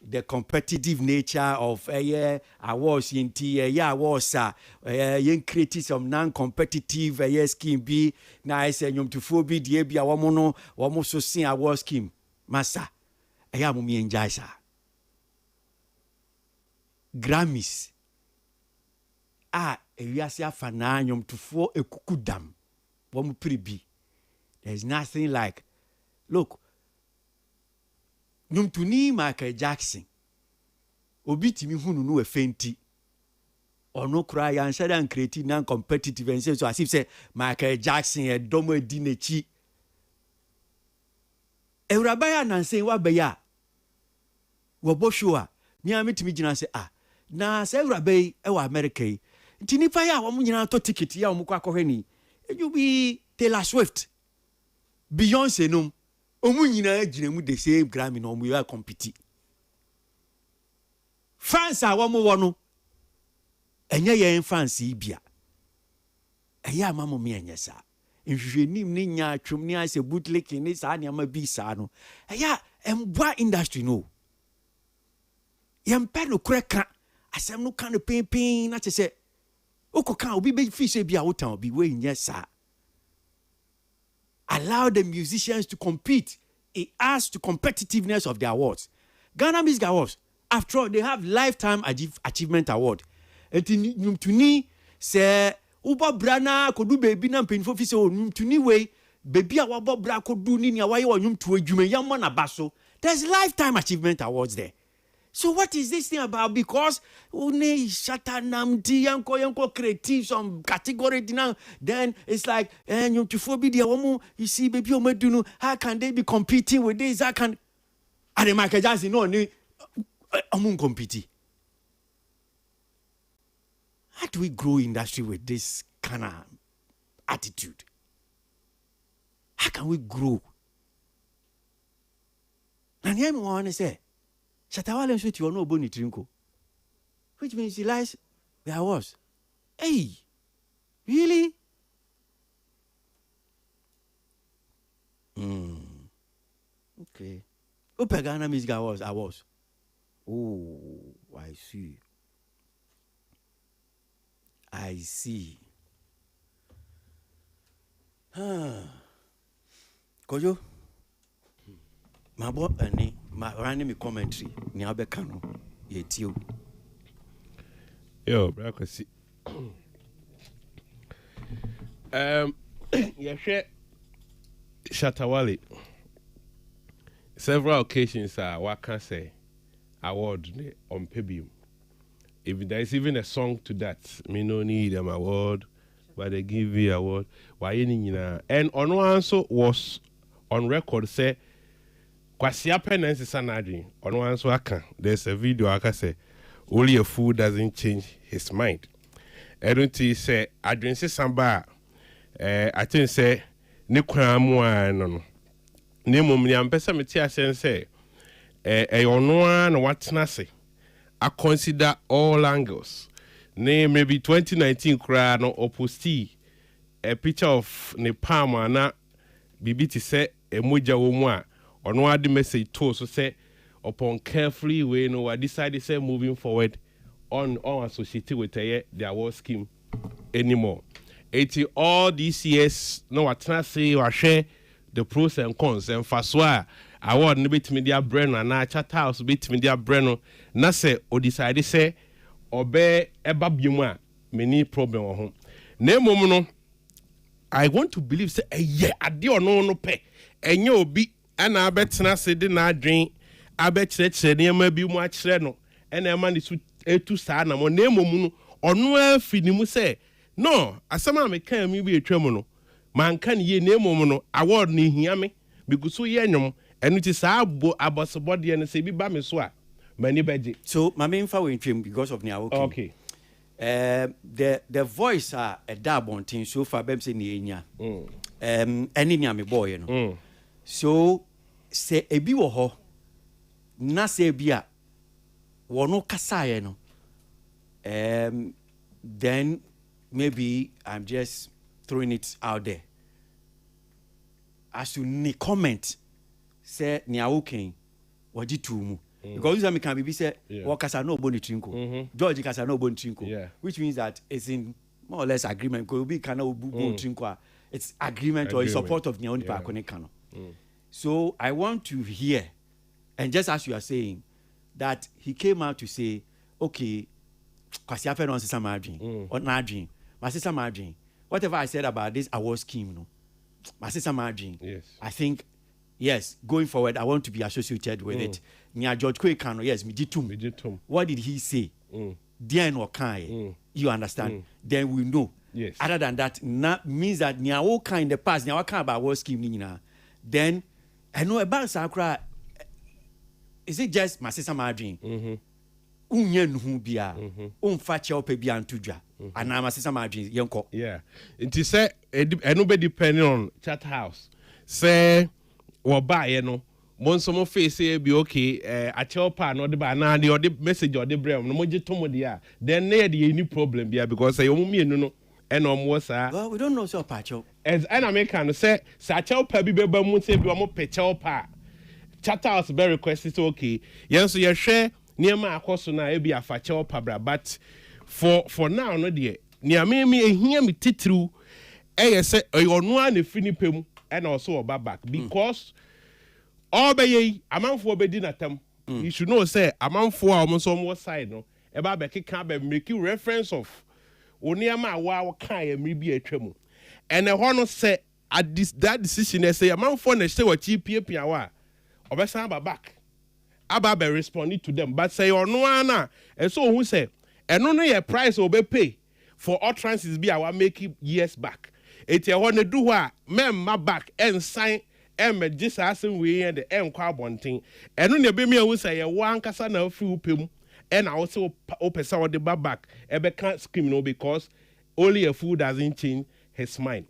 the competitive nature of awards yinti awards yen create some non-competitive scheme bi na say nnwomtofo bi de bi a womo so sin award scheme masa amumi enjoy sa Grammys ewiase afana nnwomtofo ekukudam womo pribi. There's nothing like look nnwomtoni Michael Jackson obi timi hunu no efenti ono kra ya nshada and creative non competitive and so as if say Michael Jackson e domo edi nechi Eurabaya nanse wa beya wo boshoa mi ametimi gina say na say Eurabay e wa America yi nti nipa ya wo nyina to ticket ya wo kwa kohani you be Taylor Swift Beyonce num omu nyina gina mu the same Grammy no mu ya compete fans a wo mo no enye ye fans bia eya amamo me enye sa nhwehwenim ni nya atwom ni ase bootleg ni sa ne ama bi sa no eya embwa industry no yempe no kreka asem no kan pin na che okoka obi be fi se bia wotan obi we nya sa. Allow the musicians to compete. It adds to competitiveness of the awards. Ghana Music Awards, after all, they have Lifetime Achievement Award. Eti nnwomtoni se uba brana kodu baby na mpinfo fi se nnwomtoni we baby a wabo bra kodu ni awaye wo nnwomto adwuma yamma na baso. There's Lifetime Achievement Awards there. So what is this thing about? Because une shatanamti yanko creative some category now, then it's like you see baby omedunu, how can they be competing with this? How can and Michael Jackson no ni amun compete? How do we grow industry with this kind of attitude? How can we grow? And here I want to say Shatawale Nshuti you no boni trinko. Which means he lies there was. Hey, really? Okay. Ghana Music Awards. I was. Oh, I see. I see. Kojo. My boy and my random commentary. Ni abekano. Yetio. Yo, brakwasi. Yeshe Shatawale. Several occasions what can say award on Pebium. If there is even a song to that, me no need them award, but they give you award. Why and on one also was on record say Kwasia Penance Sanadri on one so there's a video I can say only a fool doesn't change his mind. I don't say I didn't say samba. I think say Nikwa no. Nemo me ampesa me tia say ono na watna say I consider all angles. Name maybe 2019 cry no opposti a picture of Nepal na bibiti say emoja wo mu a ono ade message to so say upon carefully we no I decided say moving forward on associated with the award scheme anymore. 80 all these years no watna say or share the pros and cons and faswa award no bit media brand na chat house bit media brand na say o decide say obe eba bimu a many problem on home na mom no I want to believe say ade ono no pe enye obi ana abetena se de na adwen abekire ne ma bi mu a kire no ena ema ne su etu saa na mo na mom no ono afinimu say no asema me kan mi bi etwa mu no man kan ye na mom no award ni hia me because so ye nwom enu ti saa abosobode ne se bi ba me so a mani beje. So my main for him because of Nia. Okay. The voice a dabontin so far bem se ni enya. Eni nya me boy no. So se ebi wo ho na se bi a wono kasaye no. Then maybe I'm just throwing it out there. As you comment, say nia okay, waji tumu. Because you can be say wakasa no boni trinko. George kasa no boni trinko. Which means that it's in more or less agreement. Because we cannot boni trinko. It's agreement or support of Nyaoni Pakone Kano. So I want to hear, and just as you are saying, that he came out to say, okay, because you have on Sister Margin or Nadrin, my Sister Margin, whatever I said about this award scheme, no, my Sister Margin, I think, yes, going forward, I want to be associated with it. Nia George Kwekano, yes, me ditum. What did he say? Dear no kai, you understand? Then we know. Yes. Other than that, means that nia all kind in the past, nia kind about award scheme nina. Then I know about Sakra. Is it just my Sister Margin? Unyen hubia, unfacha opebia antudra, and my Sister Margin, yonko. Yeah. It is say, nobody depending on chat house. Say, or buy, you know, Monsomo face say be okay, a chopa, not the banana, or the message or the brain, no more jetomodia. Then there the any problem, yeah, because I own me, no. And almost, well, we don't know so pacho. As an American say, Sachel Pabby Bebamun say, Biamo Pechel Pa. Chat house be requested, okay. Yes, so you share near my cosona, be a Fachel Pabra, but for now, no dear. Near me, hear me titru, say, or no one if Finipum, and also a back because all by a man for bedin at them. You should know, say, a man for almost on what side, no, about Becky Cabin making reference of. Oniama wa kai maybe a tremor. And the honor say at that decision, they say a man for the show a cheap piawa. Obesa back. Ababe responded to them, but say or no ana. And so who say, and only a price will be pay for all transit be our making years back. It's a one to do what mem my back and sign and just asking we and the end carbon thing. And only be me who say a one casana few pim. And I also open some of the back. Ebe can't scream no because only a fool doesn't change his mind.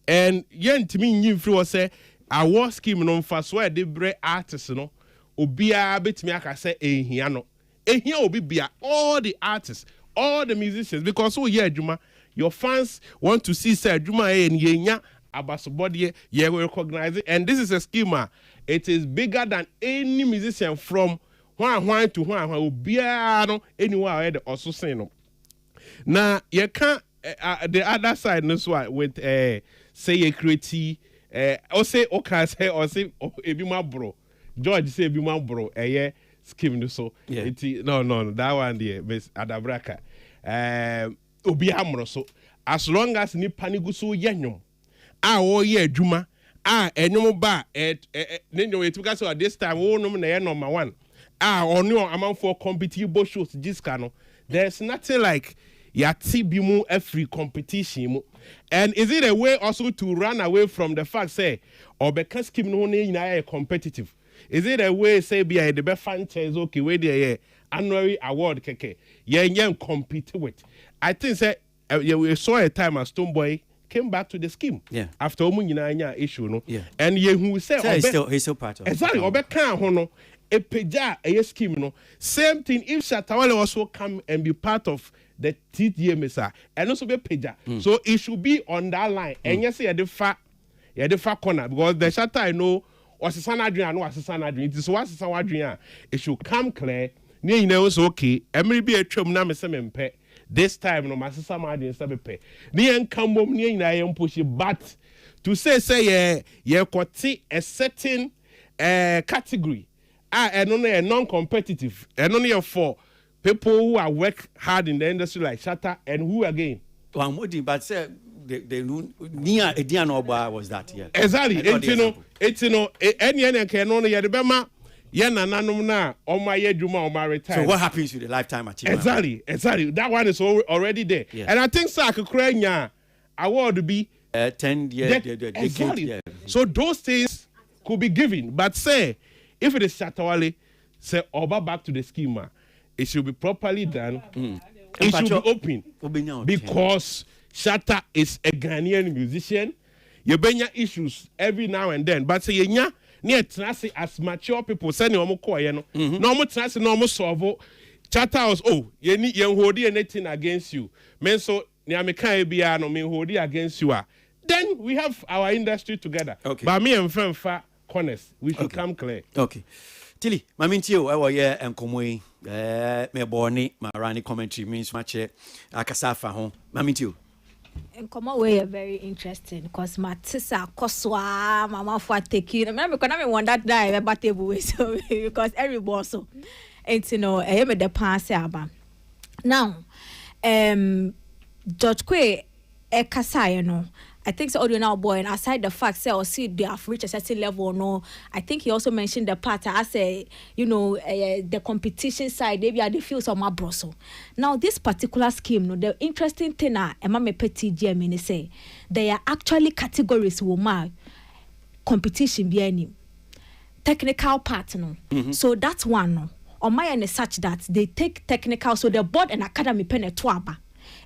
And yen to me you feel say I was scheme no fast where the bread artists no obia bit me aka say ehiano. Ehia obi bia all the artists, all the musicians because so yeah Juma your fans want to see say Juma and yenya abasobody ye will recognize it and this is a schema. It is bigger than any musician from one to one obiano anywhere I also say no. Now you can't the other side no so with say a creative or say okay say or say ebi ma bro George say ebi ma bro scheme no so no that one there Miss Adabraka obi amro so as long as ni panigu so yenyom o ye adwuma enyom ba nenyo etuka so at this time wo no na number 1 or no amount for competitive shows Jiska there's nothing like yati bimu every competition and is it a way also to run away from the fact say or because scheme no na competitive is it a way say be the best franchise okay where the annual award keke yen compete with I think say we saw a time as Stonebwoy came back to the scheme after omunyina issue no and ye who say he's still part of exactly obeka ho no a peja a scheme no same thing if Shatawale also come and be part of the TDMSA and also be peja so it should be on that line and yes the far corner because the Shatta I know was Adrian no Assistant Adrian it is what Adrian it should come clear near you so okay and maybe a trim na me se mempe this time no my sister Adrian se be near come mom near na yam push but to say ye kwoti a certain category and only a non-competitive, and only for people who are work hard in the industry like Shatta and who again. Well, but say the near Edianoba was that exactly. Any can only the Bema Yana Nanumna or my Yeduma or my retire. So what happens with the lifetime achievement? Exactly. That one is already there. And I think Saka Krenya award to be 10 years. Exactly. So those things could be given, but say. If it is Shatawale, say over back to the schema, it should be properly done. It should be open because Shatta is a Ghanaian musician. You bring issues every now and then, but say you near Trasi as mature people say no more no more Trasi no more solve. Shatta was you hold anything against you. Men so near me can't be no me hold against you. then we have our industry together. Okay. But me and friend far corners, we should come clear. Okay. Tilly, my mentio, I was here and come away. Me borny, my running commentary means much. Akasafa home. My mentio. And come away very interesting because my tisa koswa mama for taking. Remember, because I want that die about table so because every boss so. And you know, I am the pass aba. Now, George Kwe Ekasa, you know. I think so now boy, and aside the fact say or see they have reached a certain level or no, I think he also mentioned the part I say, you know, the competition side, maybe I feel some broso. Now this particular scheme, no, the interesting thing me petit GMN say there are actually categories who mark competition be any technical part no. So that's one no. On my end is such that they take technical, so the board and academy pen a twaba.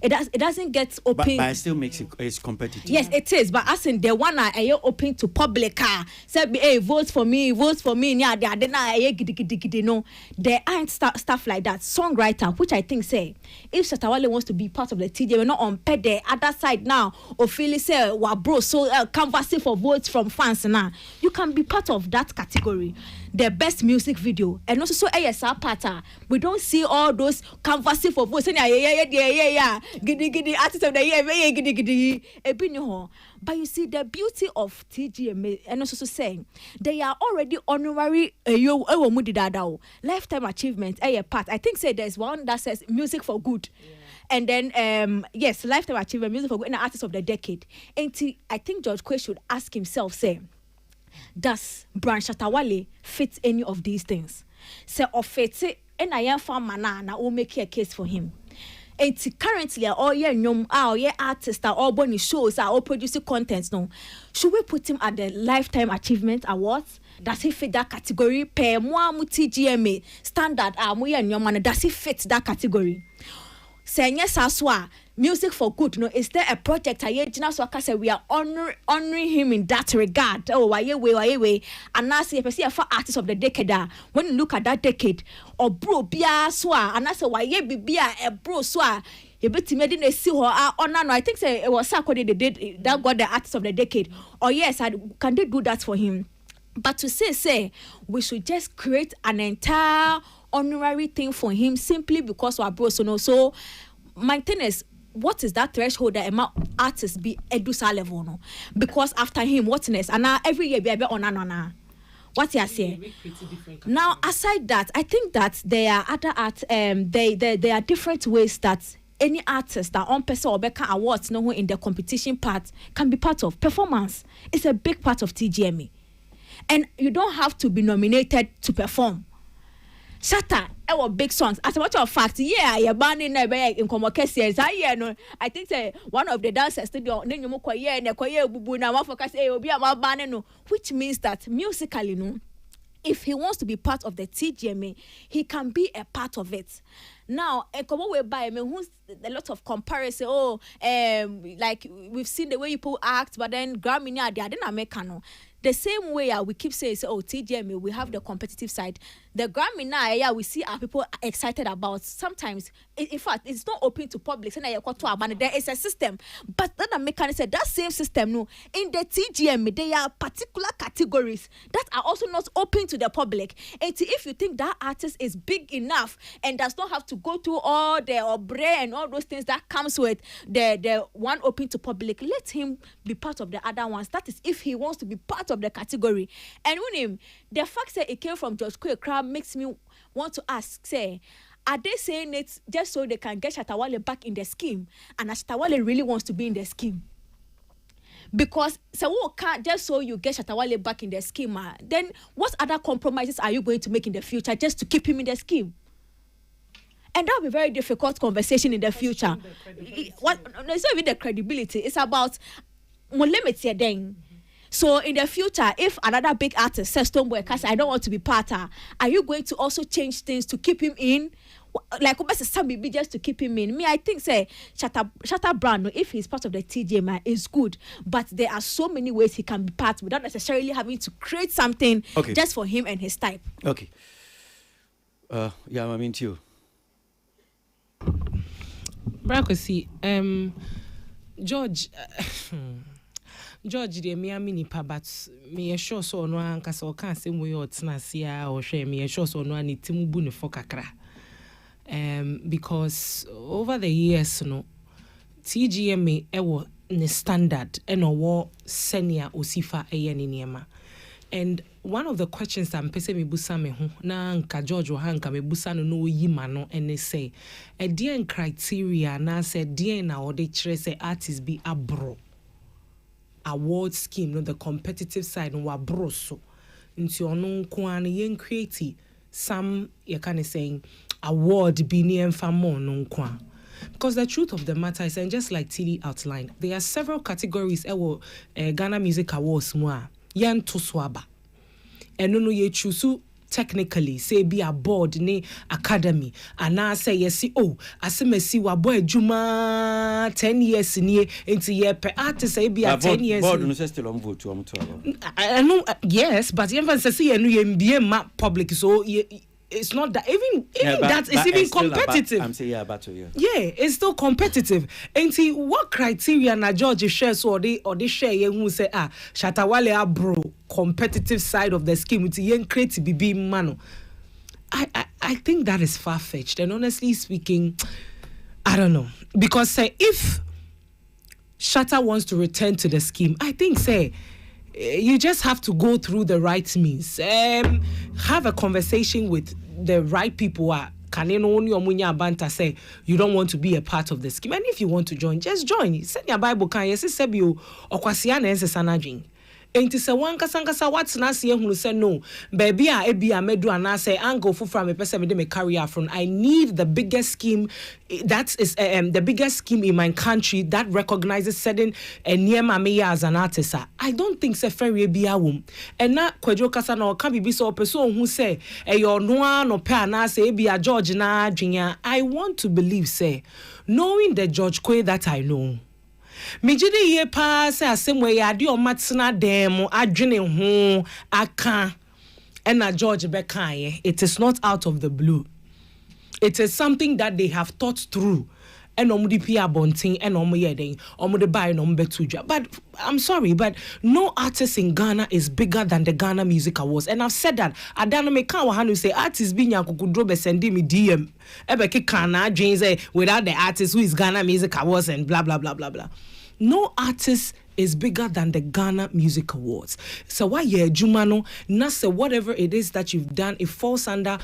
It doesn't get open. But it still makes it's competitive. Yes, it is. But as in the one I open to public say hey, vote for me. Yeah, they no. There aren't stuff like that. Songwriter, which I think say if Shatta Wale wants to be part of the TJ, we're not on pay the other side now. Or feel say wa bro so canvassing for votes from fans now. You can be part of that category. The best music video and also so ASR pattern. We don't see all those canvassing for votes. Yeah. Giddy artists of the year, giddy. But you see the beauty of TGMA and also saying they are already honorary lifetime achievement part. I think say there's one that says music for good. And then yes, lifetime achievement, music for good, and artist of the decade. And I think George Kwe should ask himself, say, does Brian Shatta Wale fit any of these things? Say of fit and I am for manana will make a case for him. And currently all year artists are all born shows are all producing content no. Should we put him at the Lifetime Achievement Awards? Does he fit that category? Per moi TGMA standard does he fit that category? Say yes aswa music for good no, is there a project say we are honoring him in that regard? Oh why and now see for artist of the decade when you look at that decade or bro bia swa and I say why bibia a bro swa you bet me didn't see her honor. I think say it was Sarkodie they did that got the artist of the decade. Or yes, can they do that for him? But to say we should just create an entire honorary thing for him simply because we are bro so my thing is, what is that threshold that a artist be edusa level no? Because after him, what's next? And now every year be on. What you say? Now aside that, I think that there are other there are different ways that any artist that on person or Becca awards no in the competition part can be part of. Performance is a big part of TGMA. And you don't have to be nominated to perform. Shatta, our big songs. As a matter of fact, you're banning in Komokesi. I think one of the dancers studio, which means that musically, no, if he wants to be part of the TGMA, he can be a part of it. Now, a lot of comparison. Like we've seen the way people act, but then Grammy, they didn't make no. The same way we keep saying, TGMA, we have the competitive side. The Grammy now, we see our people excited about. Sometimes, in fact, it's not open to public. There is a system. But then I said that same system, no, in the TGMA, there are particular categories that are also not open to the public. And if you think that artist is big enough and does not have to go through all the obre and all those things that comes with the one open to public, let him be part of the other ones. That is if he wants to be part of the category. And when him, the fact that it came from George Kwe crowd makes me want to ask, say, are they saying it just so they can get Shatta Wale back in the scheme? And Shatta Wale really wants to be in the scheme? Because can't just so you get Shatta Wale back in the scheme, then what other compromises are you going to make in the future just to keep him in the scheme? And that will be a very difficult conversation in the future. It's not even the credibility. It's about limits here then. So in the future, if another big artist says Stonebwoy Cassidy, I don't want to be part of, are you going to also change things to keep him in? Like just to keep him in. Me, I think say Shatta Brown, if he's part of the TGMA, is good. But there are so many ways he can be part without necessarily having to create something just for him and his type. Okay. Yeah, I mean to you. Brakosi, George, George de me nipa but me sure so no anka so kan say we otena sia or hwe me sure so no ani timu bu ne fo kakra. Because over the years no TGMA ewo ne standard eno wo senior osifa eye ne niema. And one of the questions that mpese me busa me ho na nka George o hanka me busa no yi ma no ene say e dien criteria na say dien na ode kire say artist be abro award scheme no the competitive side no abro so nti ono nko an yen create some you kind of saying award be ni emfa mo no nko. Because the truth of the matter is, and just like Tilly outlined, there are several categories Ghana Music Awards more yan to swaba. And no ye choose technically say be a board ne academy and I say yes oh asemesi wa boy juma 10 years ni into year per artist say be a 10 years board no say still on vote to I know yes but even say you MBA map public so it's not that even that it's even competitive. I'm saying about you. Yeah, it's still competitive. And see what criteria na George shares or they share who say Shatta Wale abro competitive side of the scheme with yen create BB mano. I think that is far fetched. And honestly speaking, I don't know because if Shatta wants to return to the scheme, I think you just have to go through the right means. Have a conversation with the right people. Can you only banta say you don't want to be a part of the scheme, and if you want to join, just join. Send your Bible. Can you say sebio okwasiana ense sanajin? Enti se wanka sankasa what's na se ehunu say no baby a ebia medu ana say angle fufra me pese me de me career from. I need the biggest scheme that is the biggest scheme in my country that recognizes certain niema me as an artist. I don't think say fair bia wom and na kwadwo kasa na oka bibi so person who say your no pe ana say ebia George na adwenya. I want to believe say knowing the George Kwe that I know Mijidi ye pa say asemwe ya ade o matena dem adwene ho aka na George Bekaye. It is not out of the blue. It is something that they have thought through. And omudi pia bonting and omuyeden omude buy no mbetuja. But I'm sorry, but no artist in Ghana is bigger than the Ghana Music Awards. And I've said that. Adana me kan wahanu say artists be nyakukudro be sendi me DM. Ebeke kana Jane without the artist who is Ghana Music Awards and blah blah blah blah blah. No artist is bigger than the Ghana Music Awards. So why Jumano, Nasa, whatever it is that you've done, it falls under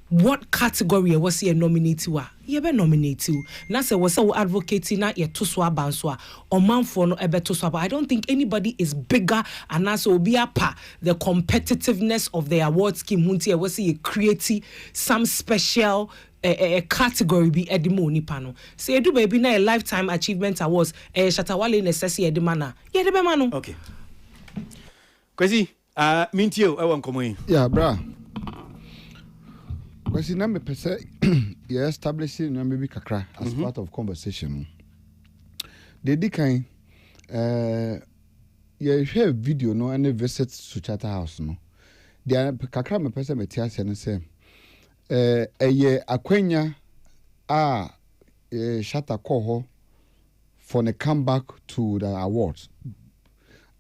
what category was he nominated? You be nominated. Nasa was so advocating na ye tuswa banswa or man for no ebe tuswa. But I don't think anybody is bigger and Nasa will be a pa the competitiveness of the award scheme. Munti was he creating some special a category be edimo ni pano. Say do baby na a lifetime achievement awards Shatta Wale necessary edimana. Yeah, the mano. Okay. Kwesi, mintio e won komo. Yeah, bra. Kwesi na me pese you establishing na maybe kakra as part of conversation. They dikan you share video no any visit to Chatter House no. They kakra me pese me tia se no say eye akwenya Shatta Koho for the comeback to the awards.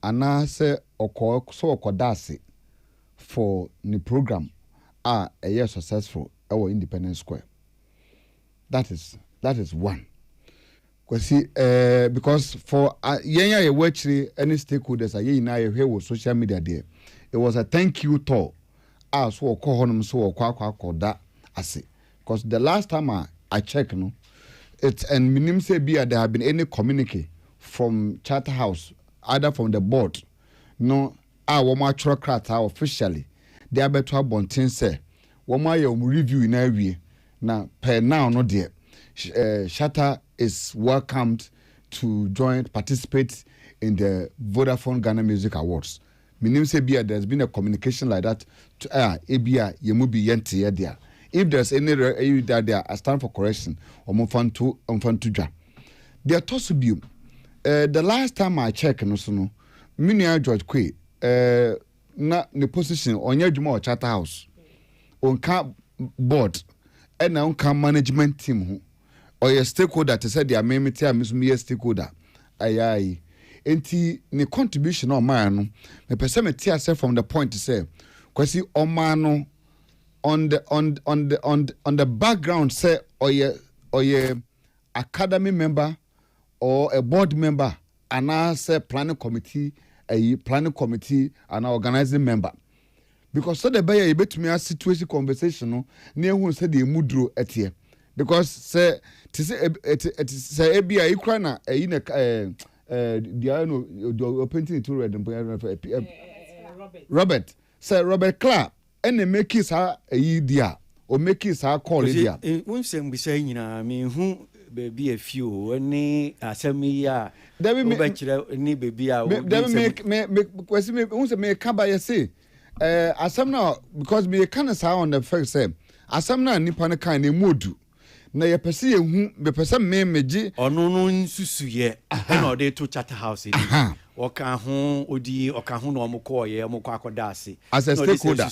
And I say okodase for the program a year successful our Independence Square. That is one. Because for yenya watch any stakeholders here social media there. It was a thank you tour. So kohonum so kwa ase because the last time I checked no it's and minim say be there have been any communique from Chatter House either from the board no woman crata officially they are better bontin say woman your review in every now per now no there Shatta is welcomed to participate in the Vodafone Ghana Music Awards. Minim say be there's been a communication like that to ebia yemubi yente there. If there's any that there I stand for correction or monfantuja. There to be the last time I checked no so no Minia George Kwe na the position on your Juma Chatter House on camp board and on camp management team or your stakeholder to say their memity and stakeholder aye enti ne contribution on man no me pese me tia say from the point to say kwasi oman no on the background say oye academy member or a board member and say planning committee and organizing member because so the buyer betumi a situation conversation no na ehun say the mudro etie because say ebia ikra na na the painting to red Robert say Robert Clark and make his dia or make his call dia won sem bi say nyina me hu baby a few any asemi ya ni baby a me kwesi me won say me ka ba ye say asem na because me can say on the first say asem na nipa ne kan na modu na ye pese ye hu me pese me meji ono no nsusu ye na ode to chat house ni oka ho odi oka ho na omko ye omko akoda ase as a stakeholder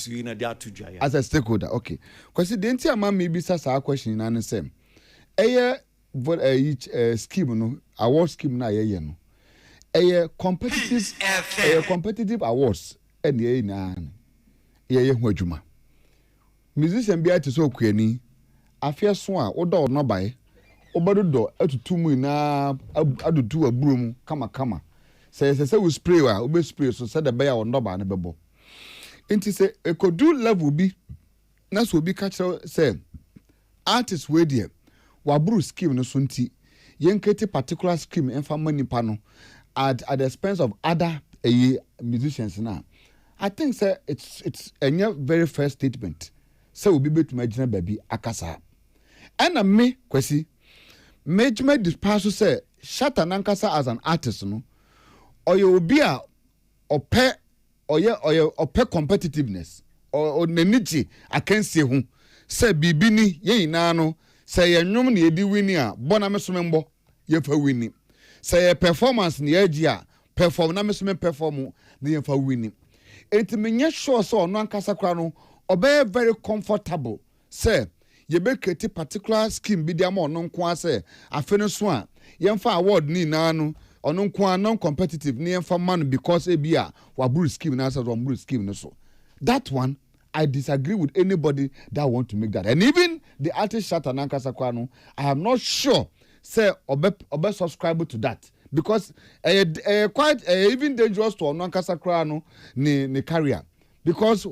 as a stakeholder okay kwesi de nti ama me bi sa question na ne sem eye scheme no award scheme na ye no eye competitive awards and ye na ye hu adwuma musician bi ate so kwani afia so a wodo no bae obadodo atutu mu na adutu aburo mu kama say we spray wa obe spray so say the bae a wondo ba na bebo enti say ekodu level bi na so bi catch say artist we there waburu scheme no so nti yenkete particular scheme enfa manipa no at the expense of other musicians now. I think say it's a very fair statement. So we be able to imagine baby akasa. And me kwesi management dispass say Shatta Nankasa as an artist no or you be a ope competitiveness or neniji I can say hu say bibini ye na no say ye nwom na edi wini a bona mesomembo ye fa wini say performance na ye a perform na mesome perform na ye fa wini enti menye sure so no ankasa kra no obey very comfortable say ye be create particular scheme bi dia mo no nko say afene so a ye fa award ni na no ono nko non competitive ni ye fa man because e bia wa buru scheme na say wa buru scheme no so that one I disagree with anybody that want to make that. And even the artist Shatta Nankasa Kwano, I am not sure say obe subscribe to that because quite even dangerous to Nankasa Kwano ni career because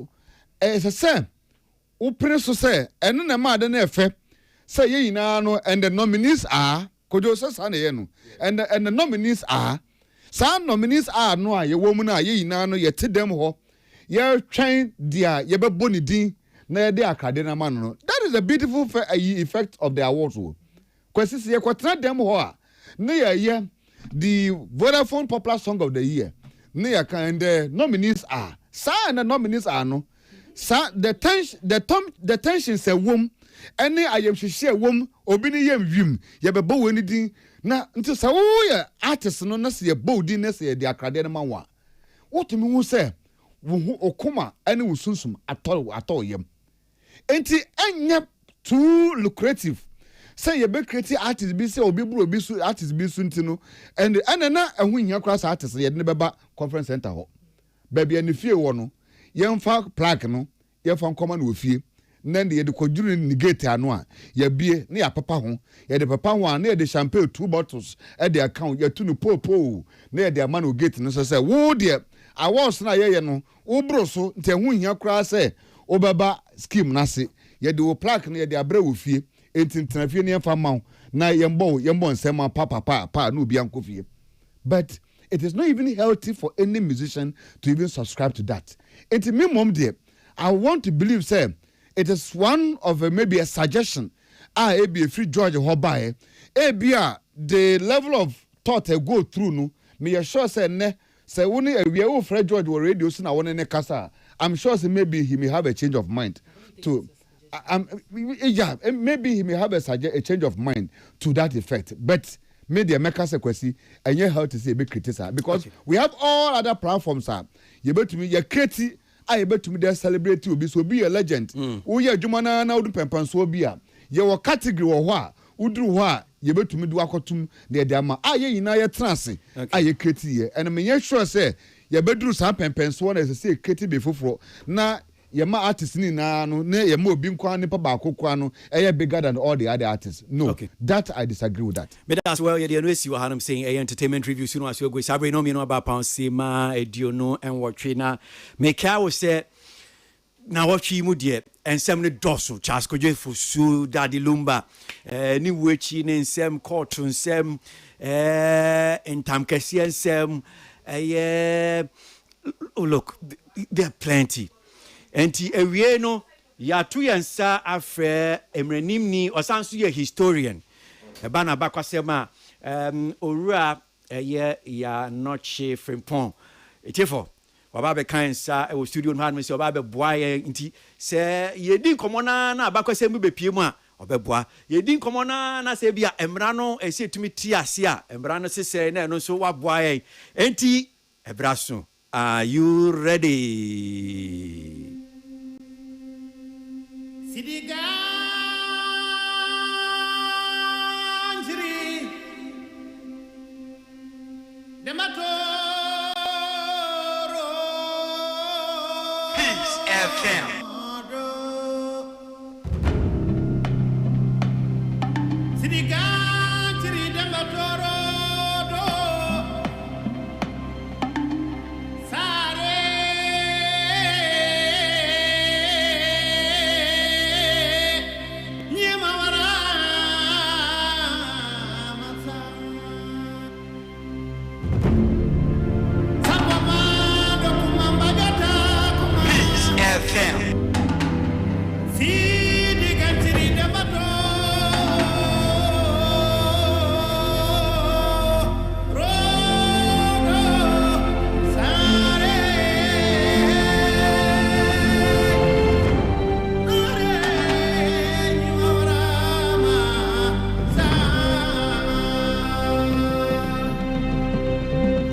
it's a same open so say and na ma de na efe say ye ina no and the nominees are kojo say sa na ye no and the nominees are some nominees are no a ye wo mu na ye ina no ye te dem ho ye train dia ye be boni din na de akade na man no that is a beautiful effect of the awards wo kwesi ye kwatena dem ho a na ye the Vodafone Popular Song of the Year na ya kan the nominees are sa and the nominees are no sa the tension say wom any ayem hwehwe wom obi ni yem wiem ye be bo woni din na nti sa wo ye artist no na se ye bo din na se ye de akade na man wa wotumi hu say wo okuma ene wo sunsum atọ yem enti enye too lucrative say ye be create artist bi say obi bro bi su artist bi su ntino and na ehu nya class artist ye ne beba conference center ho baby ene fie wo no ye mfa plaque no ye fa nkoma na ofie na de ye de koduru ni gate anu a ye bie na ya papa ho ye de papa ho na ye de champagne 2 bottles e de account ye tu no popo na ye de ama no gate no so say wo de awards na ye no wo bro so nte hu hia kra say obeba scheme na se ye de wo plaque na ye de abra wo fie entintina fie ne fa maw na yembo nsema pa no bi anko fie but it is not even healthy for any musician to even subscribe to that it me mom there I want to believe say it is one of maybe a suggestion be a free George Hobaye the level of thought I go through no me sure say ne say woni we o Fred George or radio so na woni ne kasa I'm sure say maybe he may have a change of mind to maybe he may have a change of mind to that effect but media make say kwesi enye how to say be criticize because we have all other platforms you bet me you create I bet me they celebrate you be so be a legend wo ye adwuma na wo pempan so bi a ye wo category wo ho a udru ho a yebetumi du akotum de de ama aye yina ye trance aye kreti ye and me ye sure say yebedru sa pempenso na say kreti be foforo na yema artist ni na no na yema obi nkwa ne pa ba akokwa no eye bigger than all the other artists. No, that I disagree with that. But as well, you know, see what I'm saying. Entertainment reviews, you know, as you go, Sabre no me know about Pansima, Ediono, and Watrina. Make I will say now what she would yet, and some the dorsal, Chasko Jefusu, Daddy Lumba, New Witchin, and Sam Corton, Sam, and Tamkasi, and Sam, look, there are plenty. Enti ewieno ya tu yansa afre emrenimni osanso ye historian eba na bakwasema owura ya noche frimpon etefo waba be kansa e studio no han me se waba be boa ye nti se yedi nkomona na bakwasema be pie mu a obeboa yedi nkomona na se bia emra no ese tumi ti ase a emra no sese na no so waboa ye enti ebraso. Are you ready? Sidiganjiri Dematoro Peace FM. Sidiganjiri Dematoro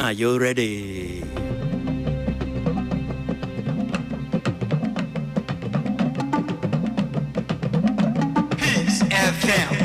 Are you ready? Peace FM.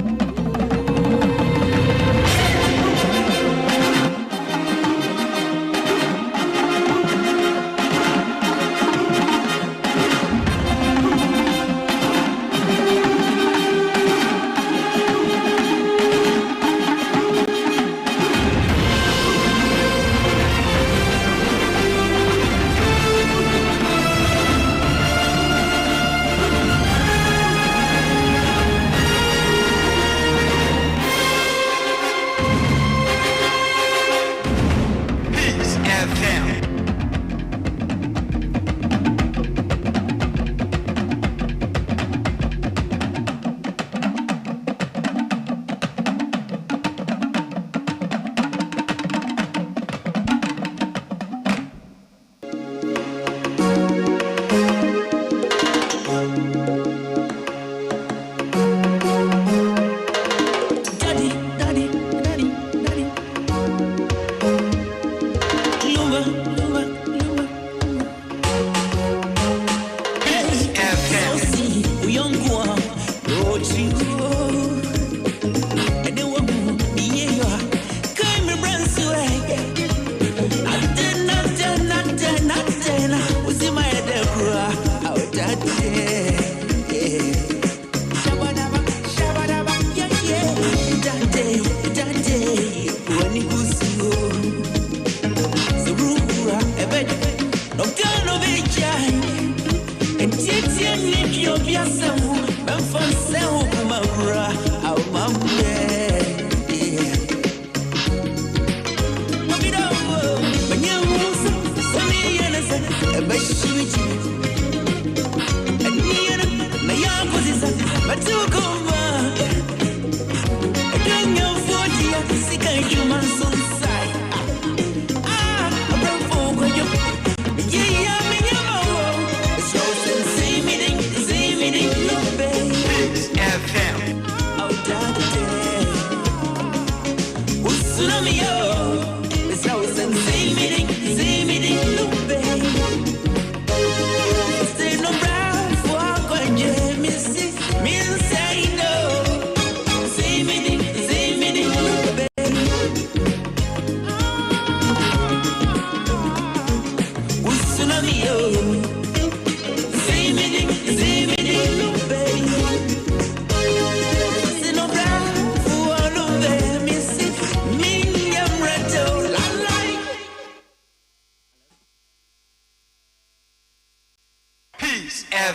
See me,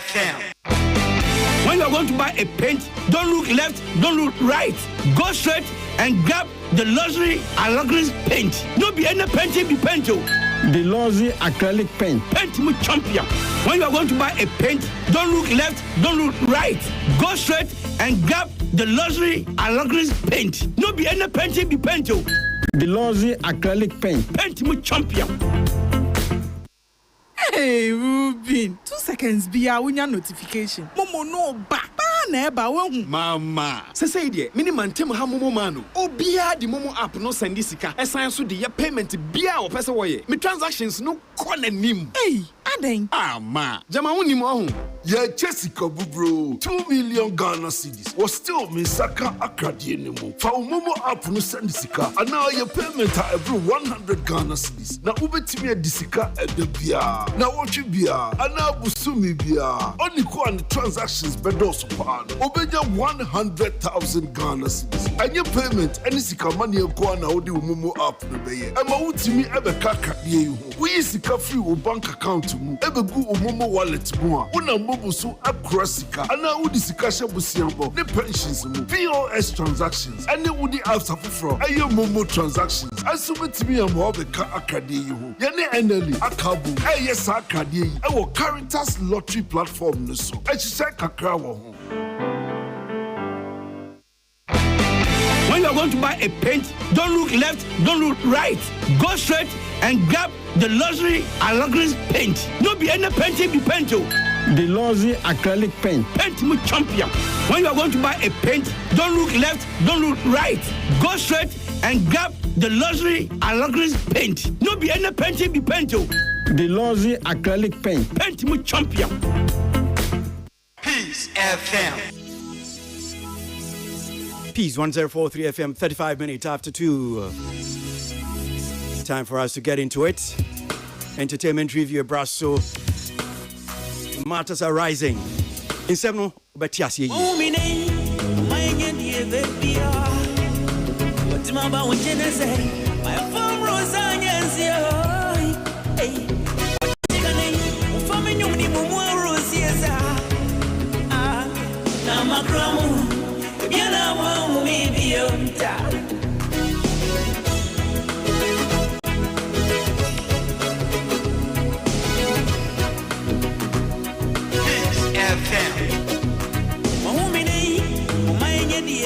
FM. When you are going to buy a paint, don't look left, don't look right. Go straight and grab the luxury Alagris paint. No be any paint, be paint. The luxury acrylic paint. Paint me champion. When you are going to buy a paint, don't look left, don't look right. Go straight and grab the luxury Alagris paint. No be any paint, be paint. The luxury acrylic paint. Paint me champion. Hey, Ruben. 2 seconds be a winya notification. Momo no ba. Na eba won. Mama. Say there, mini mantem ha momo mano. Obia di momo app no send sika. Esan so de payment bia o pese wo ye. Me transactions no kona nim. Hey, aden. Ah ma. Jama woni mo ho. Yeah, Jessica Bubro, 2 million Ghana cedis. Was still me saka akradie nemo. For momo app no send sika. And now your payment every 100 Ghana cedis. Na ubetimi disika edebia. Na watch bia. Ana busumi bia. Only ko and transactions bedos pan. Obeja 100,000 Ghana cedis. And your payment any sika money ko na odi momo app no beye. Ema utimi ebe kakadie yu. We sika free o bank account mu. Ebe gu o momo wallet mu a. Una Mobusu Akrasika, and now would the Busiambo, the pensions, POS transactions, and the Woody after from a Momo transactions. I submit to me a more the car Akadi, Yane Eneli, Akabu, a yes Akadi, our Caritas lottery platform, so I should say Kakrawa. When you are going to buy a paint, don't look left, don't look right. Go straight and grab the luxury Alagris paint. No be any paint, be paint. The luxury acrylic paint. Paint me champion. When you are going to buy a paint, don't look left, don't look right. Go straight and grab the luxury Alagris paint. No be any paint, be paint. The luxury acrylic paint. Paint me champion. Peace FM. Peace 1043 FM, 35 minutes after 2. Time for us to get into it. Entertainment review, Brasso. Matters are rising. In 7, but yes, yeah.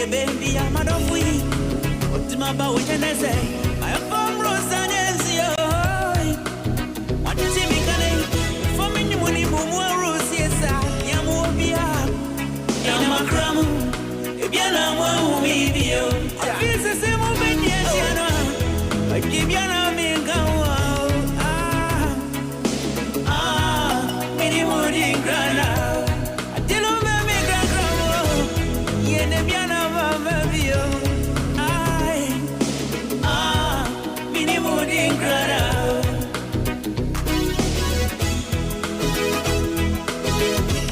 Baby, I'm a dog. What's my bow? What can I say? I am from Rosanezio. What is it? For me, you want to move Rosiesa. Yamobia. Yamakramu. If you're not one, maybe you. I feel the same moment, yes, you know. I give you a minute. Minimum in Grana. I tell you, baby, Grana. Yeah, the piano.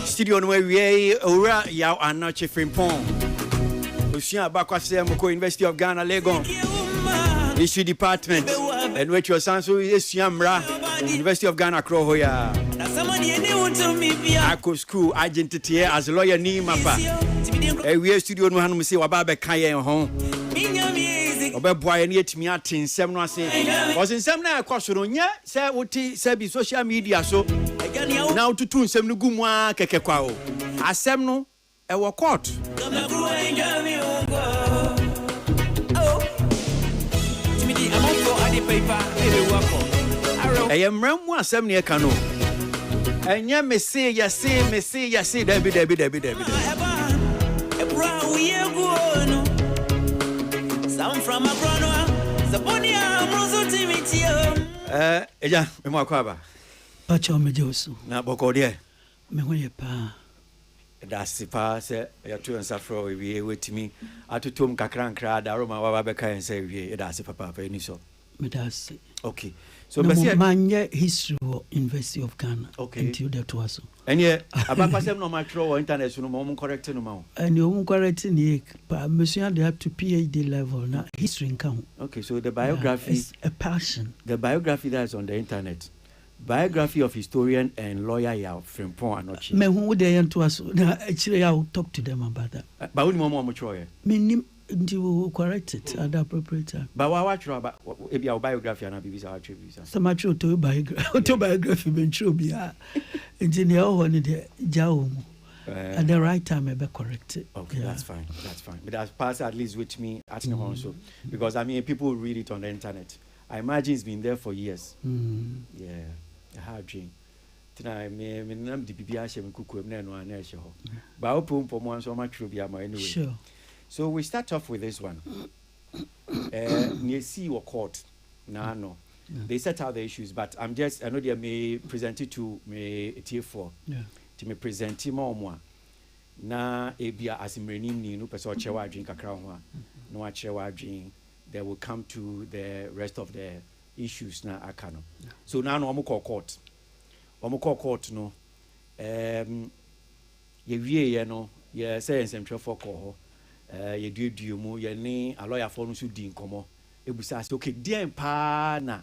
Studio no we ora ya anoche frimpon. Osia bakwase mko University of Ghana Legon. Issue department and which your sanso is Yamra University of Ghana Krohoya. Ako school identity as lawyer ni mapa. We studio no hanu se waba kaye ho. Obeboy na yetimi atin sem no ase. Was in sem na akosoro nya se woti se bi social media so. Now tutu nsem no gumu a kekekwa o. Asem no e wo court. I am ramu asem ne ka no. Enya me say ya Debbie. Some from abroad. Zaponia mrozo timitio. Eja me mo akwaba. Pacha omejosu. Na bokode. Me hoye pa. That's pa se ya tu nsafro we wetimi atotom kakrankra da roma wa be kan se we that's papa fa ni so. Me that's. Okay. So no, manye history University of Ghana. Okay. Until that was. And yeah, abapasem no matro internet so no mo correct no ma. And you correct ni pa monsieur they have to PhD level na history in count. Okay, so the biography is a passion. The biography that's on the internet. biography of historian and lawyer ya Frimpong Anochi. Me who they to us. Actually, I'll talk to them about that. But when mama muchoye. Me will correct it at the appropriate time. But what about maybe our biography and Bibisa attributes? Some autobiography been true be engineer one the Jao. At the right time, I be corrected. Okay, that's fine. But that's passed at least with me at the also, because I mean people read it on the internet. I imagine it's been there for years. Yeah, a hard dream. Tonight, me name the BBI shem kuku me no anesho. But open for one so much be anyway. Sure. So we start off with this one. Near see or court. No. They set out the issues, but I know they may present it to me TF4. Yeah. To me present him more na ebia asimrenim ni no person chewa drink kakra ho no achewa drink they will come to the rest of the issues na akano. So now no omo court no ye wie no ye say nsentwe for ko ho ye dudu mu ye ni a lawyer for no so di nkomo ebusa say okay den pa na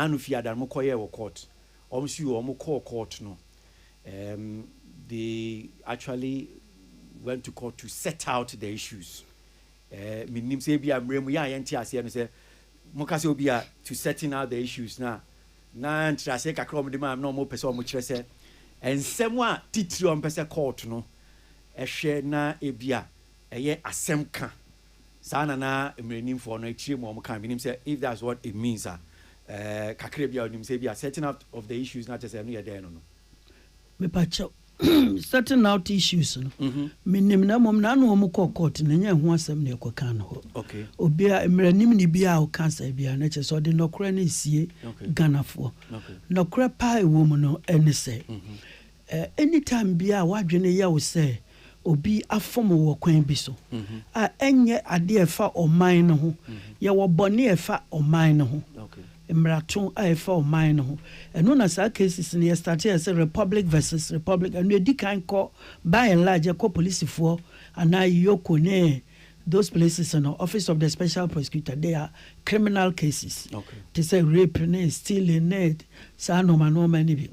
no fi adan mo koye wo court omo su omo court no. They actually went to court to set out the issues. Minim say bia mremu ya yenti ase no say mokase obia to setting out the issues na ntrase kakra om de ma no mo pese om kire se ensem a titiri om pese court no ehwe na ebia eye asem ka sana na mrenim for no akire mo om kan minim say if that's what it means kakra bia onim say bia setting out of the issues na tese no ye there no me pacho certain out issues no minim na mom na no mo court na nya ho asem na ekoka no okay obia emranim ni bia o cancer bia na che so de nokora na sie ganafo nokora pa ewo mu no ene se anytime bia wadwene ye wo se obi afom wo kwan bi so a enye ade efa oman no ho ye wo bone efa oman no ho okay Emraton afa o mine ho eno na sa cases ne start as Republic versus Republic and we can call by and large call police for and I yoko ne those places in the office of the special prosecutor they are criminal cases okay they say rape ne stealing ne sa no many be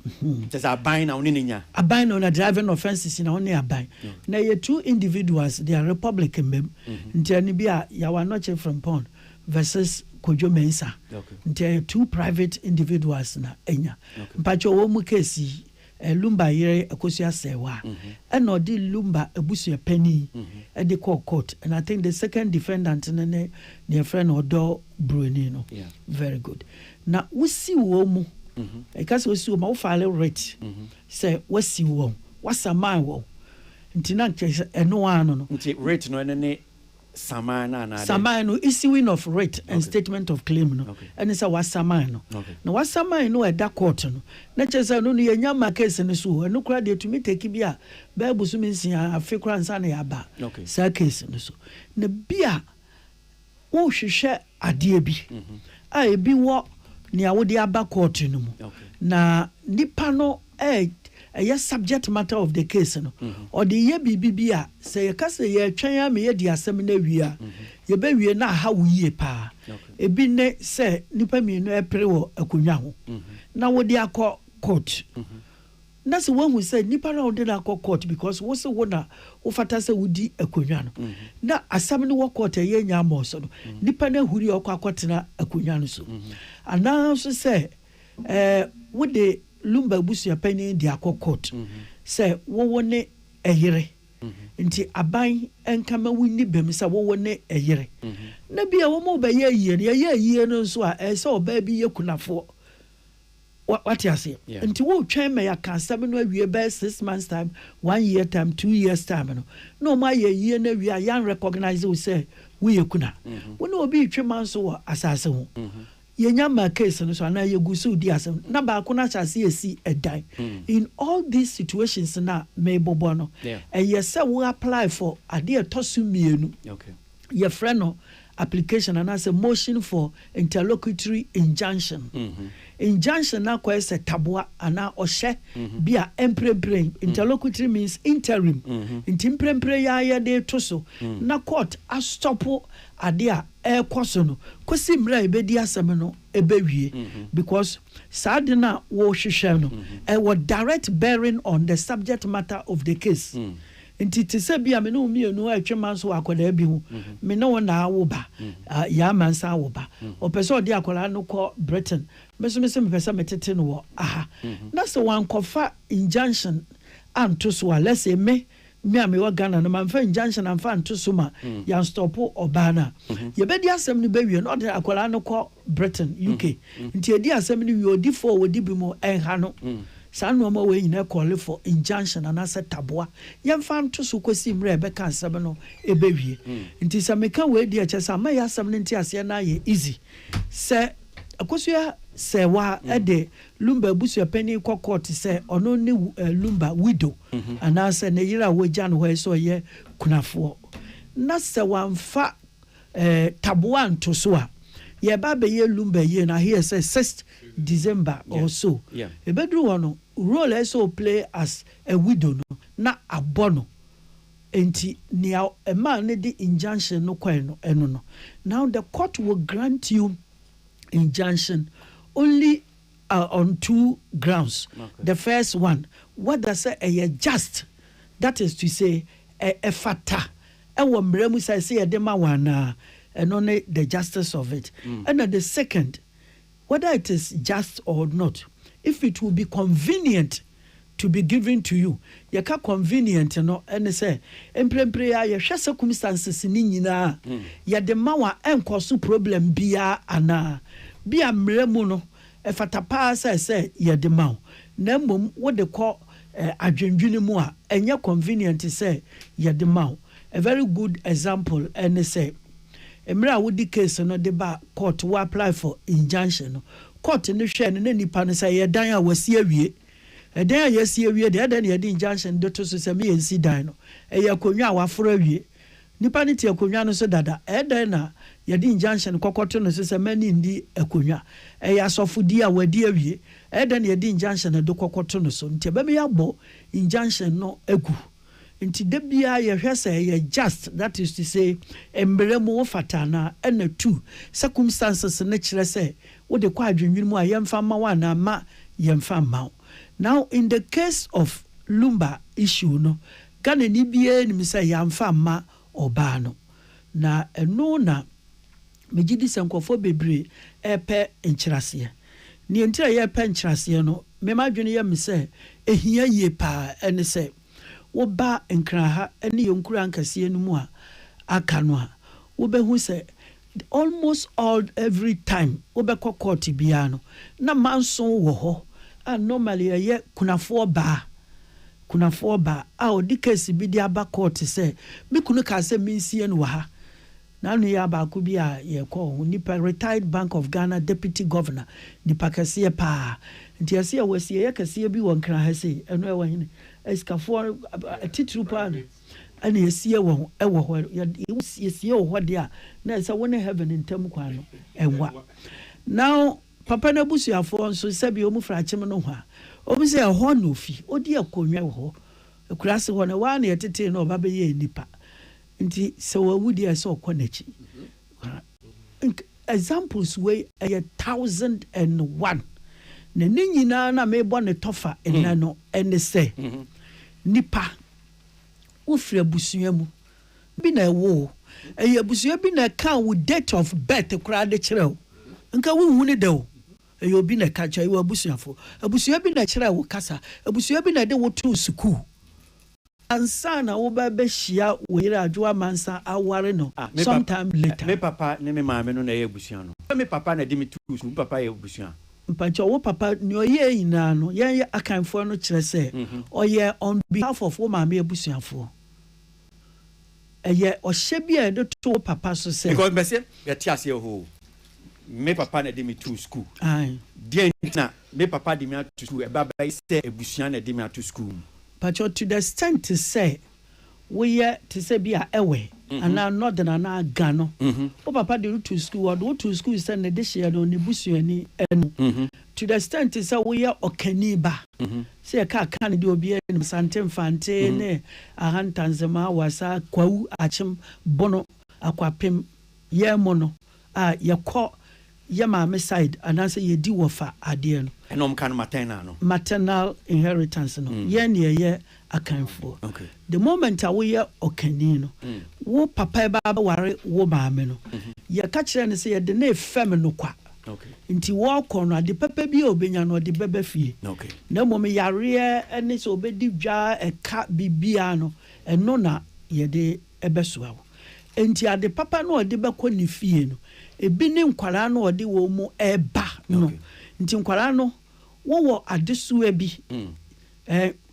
there's a bind on ninya a bind on a driving offenses in only a bind now you two individuals they are Republican ntani bia ya wa not from Pond versus Kojo Mensa. Okay. Two private individuals na enya. Mpacho wo mu kesi Lumba yere akosia sewa. And no di Lumba ebusu penny at the court. And I think the second defendant ne friend Odo Brunino. Yeah. Very good. Now we see wo mu. Because we see wo ma file rate. Say we see wo. What's a man wo? Ntina eno ano no. Nti rate no ene Samano issuing of writ and statement of claim no and it's a wasamano no wasamano at that court no na chesa no ye nyama case no so no kra de to me take bia bible so means ya afekra nsa na ya ba sa case no so na bia wo hwehwe ade bi a ebi wo ne awode aba court no mu na nipa no yes subject matter of the case no or the ye bibia say you say ye twan am ye di asem na wia ye ba wie na ha wo yie pa ebi ne say nipa mi no epre wo akonwa ho na wo di akọ court na se one who said nipa na wo di akọ court because wo se wo na wo fata say wo di akonwa no na asem ne wo court ye nya mo so no nipa na huri akọ akonwa no so ana so say wo de Lumba busu penny di akọ court say wo ne eyere nti aban enkama wini bem say wo ne eyere na bia wo mo ba ye yie no so a say oba bi ye kunafo what you say nti wo twen me ya kan asem no awie ba 6 months time 1 year time 2 years time no ma ye yie na wi a yan recognize we say we ye kuna wo no obi twema so wo asase ho yenyama case no so na yegusu di asem na ba ko na chase esi edan in all these situations na me bobo no yes we apply for ade etosu mienu okay your friend no application and as a motion for interlocutory injunction. Injunction na kwa se tabua ana ohye bia emprempre. Interlocutory means interim. Inti emprempre ya de to so na court a stop ade a ekoso no kwesi mra ebedi asem no ebewie because sad na wo hwehwe no was direct bearing on the subject matter of the case. Nti te se bia me no mienu atwema so akoda bi hu me no na wo ba ya mansa wo ba opeso de akola no ko Britain meso me pesa metete no wo aha na so wan kofa injunction anto so let's say me am wa Ghana no man fa injunction am fa anto so ma ya stop obana ye be di asem no be wie no de akola no ko Britain UK nti e di asem no wie odi for odi bi mo enha no San no we nyina call for injunction and asa taboa yemfa to so kwesi mre be kan sebe no ebewie nti sa meka we di achesa ma ya asem nti ase na ye easy se akosua se wa ede Lumba busu penny court se ono ni Lumba widow and asa ne yira wo jan ho so ye kunafo na se wamfa taboa nto so a ye ba be ye Lumba ye na here say 6th December or so. A bedroom no role also play as a widow no na abono. Enti nia a man need the injunction no kweno eno no. Now the court will grant you injunction only on 2 grounds. The first one, what does say a just, that is to say a fata. E wo mremu say e de ma wana and only the justice of it. And then the second, whether it is just or not, if it will be convenient to be given to you, you can convenient, you know, and say, emprempre ya hwe circumstances ni nyina ya de mawa enkoso problem bia ana bia mremu no e fatapa say ya de maw na mom wo de call adwendwene mu a enye convenient say ya de maw. A very good example and say Emra wudi case no de ba court will apply for injunction no court no hwe no na nipa no say ye dan a wasi awie e dan a yesi awie de dan ye injunction de to so say me ensi dan no e ye konwa a waforo awie nipa ne tie konwa no so dada e dan na ye injunction kokoto no so say mani ndi akonwa e ya sofodi a wadi awie e dan ye injunction de kokoto no so ntia ba me ya bo injunction no egu nti de bia ye hwese ye just, that is to say embremu fatana and 2 circumstances na kire say wo de kwa adwinwin mu a yemfa ma wa na ma yemfa ma. Now in the case of Lumba issue no Ghana ni bia ni say yemfa ma oba no na eno na megidi senkofo bebre epe nkyirase ni entira ye pe nkyirase no me madwene ye me say ehia ye pa ene say wo ba nkraha ene yonkura nkase anu mu a aka no a wo be hu say almost all every time wo be court bia no na manso wo ho and normally ye kunafo ba a odi case bi dia ba court say me kunu ka say minsie no ha na no ya ba ku bi a ye ko nipa retired Bank of Ghana deputy governor nipa kase pa nti ase ya wasi ye kase bi won kra ha sei eno e won eskafor titru pa no ana yesie wo e wo ho yesie wo ho de a na say won heaven ntam kwa no enwa. Now papa na busuafo nso sabi omu frachem no ho a omu say ho no fi odi akonwa ho ekurase ho na wa na yetete no oba be ye nipa nti se wawudi ese okonachi. Examples wey 1001 na nyina na mebo ne tofa enna no ene se nipa ufre abusua mu bi na ewo abusua bi na ka wo date of birth kura de kire nka wo hu ne de o obi na ka cha wo abusuafo abusua bi na kire wo kasa abusua bi na de wo to school ansana wo ba be hia wo yira adwoa mansa aware no sometime later. Me papa ne me maame no na ye abusua no me papa na de me to school papa ye abusua mpacho wo papa ni oye ina no ye akanfo no kire se oye on behalf of wo maame abusuafo eye ohye bia de to papa so se because be se ye tiase ho me papa na de me to school dia na me papa de me to school e baba se abusua na de me to school pacho to the extent to say we to say bia ewe and now northern and now Ghana. Oh, papa, they to school, or go to school, send the dish here on the bush and to the extent is we are okeniba. Say a car can do be in Santem Fante, a hantanzema was a quau achim bono aquapim ye mono, ya caught Yama side, and answer ye do for adian. And kind of maternal inheritance no ye account for. Okay. The moment we are okenino wo papa ba ware wo maame no ye ka kire ne say de na efem no kwa. Okay. Nti wo kono ade papa bi obenya no de bebe fie. Okay. Na mom yare ene so obedi dwa eka bibia no eno na ye de ebesoa. Nti ade papa no de bekọ ne fie no ebi ne nkwara no ode wo mu eba no. Nti nkwara no wo adesuwa bi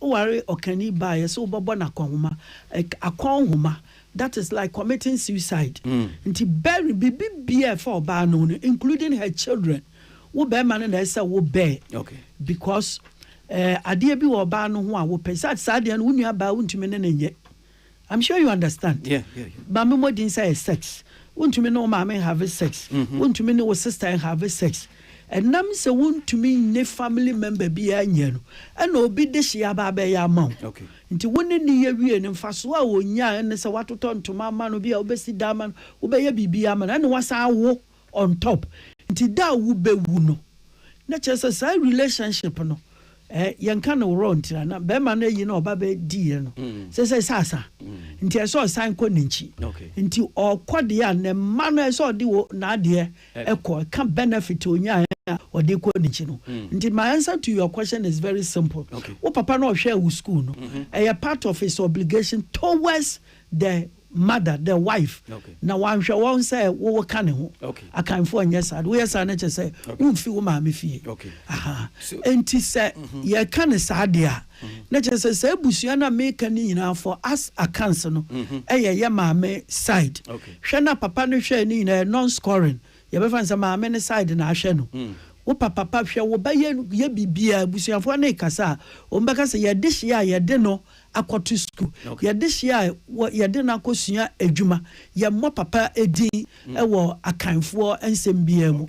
ware okani ba ye so bobo na konhoma akonhoma that is like committing suicide. Nti bury bibi for ba no including her children wo be man na say wo be because ade bi wo ba no ho a wo pesa sade no wunu ba wuntumi ne nye. I'm sure you understand. Yeah. But me more say sex. Wuntumi no mama have sex. Wuntumi no sister have sex. And nam se wuntumi ne family member bi anya no. And obi de hia ba be ya ma. Okay. Nti woni ne ye wie ne mfaso a wonya ne se watoto ntoma ma no bi a obesi da ma no obeye bibia ma na ne wasa wo on top. Nti da wo be wu no. Na chese say relationship no. Yanka no wrong tira na be ma no yi na oba be di no. Se sasa. Nti eso san ko ninchi. Nti okode ya ne ma no eso de wo na de ekọ can benefit onya or they call it. My answer to your question is very simple. Oh, papa no share with school. No, a part of his obligation towards the mother, the wife. Now I'm sure one say, "Oh, can you?" I can phone yes, I do say, "Who feel mommy feel?" And he said, "Yeah, can sad there." Nature says, "Busiana make an for us a cancer." Ya mammy side. Shana papa no share in a non-scoring. You find some many side in our channel. Wo papa hwe wo ba ye bibia busuafo na ikasa o mbeka se ye dish ya ye de no akoto school ye dish ya ye de na akosua adwuma ye mo papa edin e wo akanfo ensem bia mu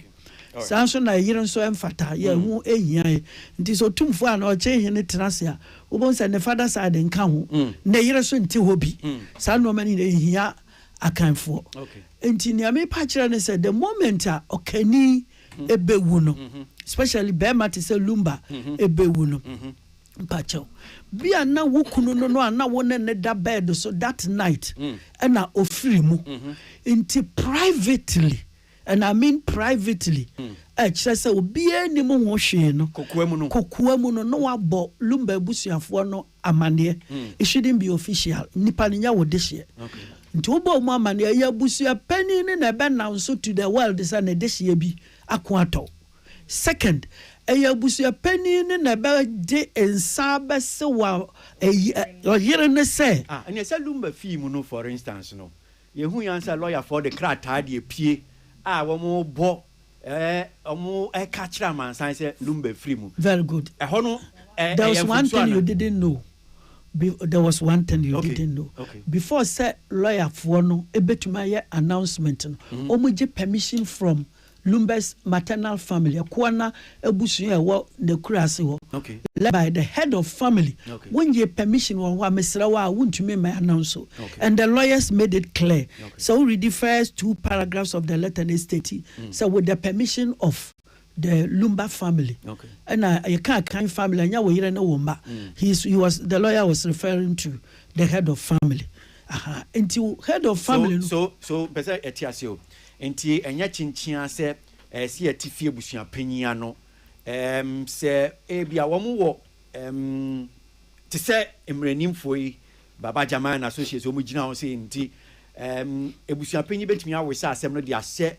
sanso na yire nso emfata ye hu ehia nti so tumfo a na o che hene tenase a wo bon se ne father side nka ho na yire so nti hobi sa no mani na ehia akanfo nti ni ame pa kire ne se the moment a okani ebewu no especially bema to say lumba ebewu no mpacho bia na wokunu no na wona ne da bed so that night na ofiri mu into privately and I mean privately kire say obi ani mu ho hwe no kokua mu no wabo lumba ebusuafo no amane it shouldn't be official nipa nya wo de hye nti obo mu amane ya busua pani ni na be now so to the world is an edition bi akwato second ya busua pani ni na be de ensa be se wa yire ne say and you say lumba fee mu no for instance no ye hu answer lawyer for the krata de pie wo mo bo omo ka kira man san say lumba free mu very good ho no there was one thing you didn't know. There was one thing you didn't know. Before say lawyer for no ebetuma ye announcement no omuji permission from Lumba's maternal family akwana ebusu ye wo ne kurase wo led by the head of family when ye permission wo mesra wa wuntumi my announce and the lawyers made it clear so read the first two paragraphs of the letter they stated so with the permission of the Lumba family. And I can't family and he was the lawyer was referring to the head of family. Into head of family. So better etiasio. Enti enya chinchia se si etifie busua panyia no se bia wo mo te se emranimfo yi baba Jaman associates wo mo gina ho se enti ebusua panyi betumi awese asem no de ase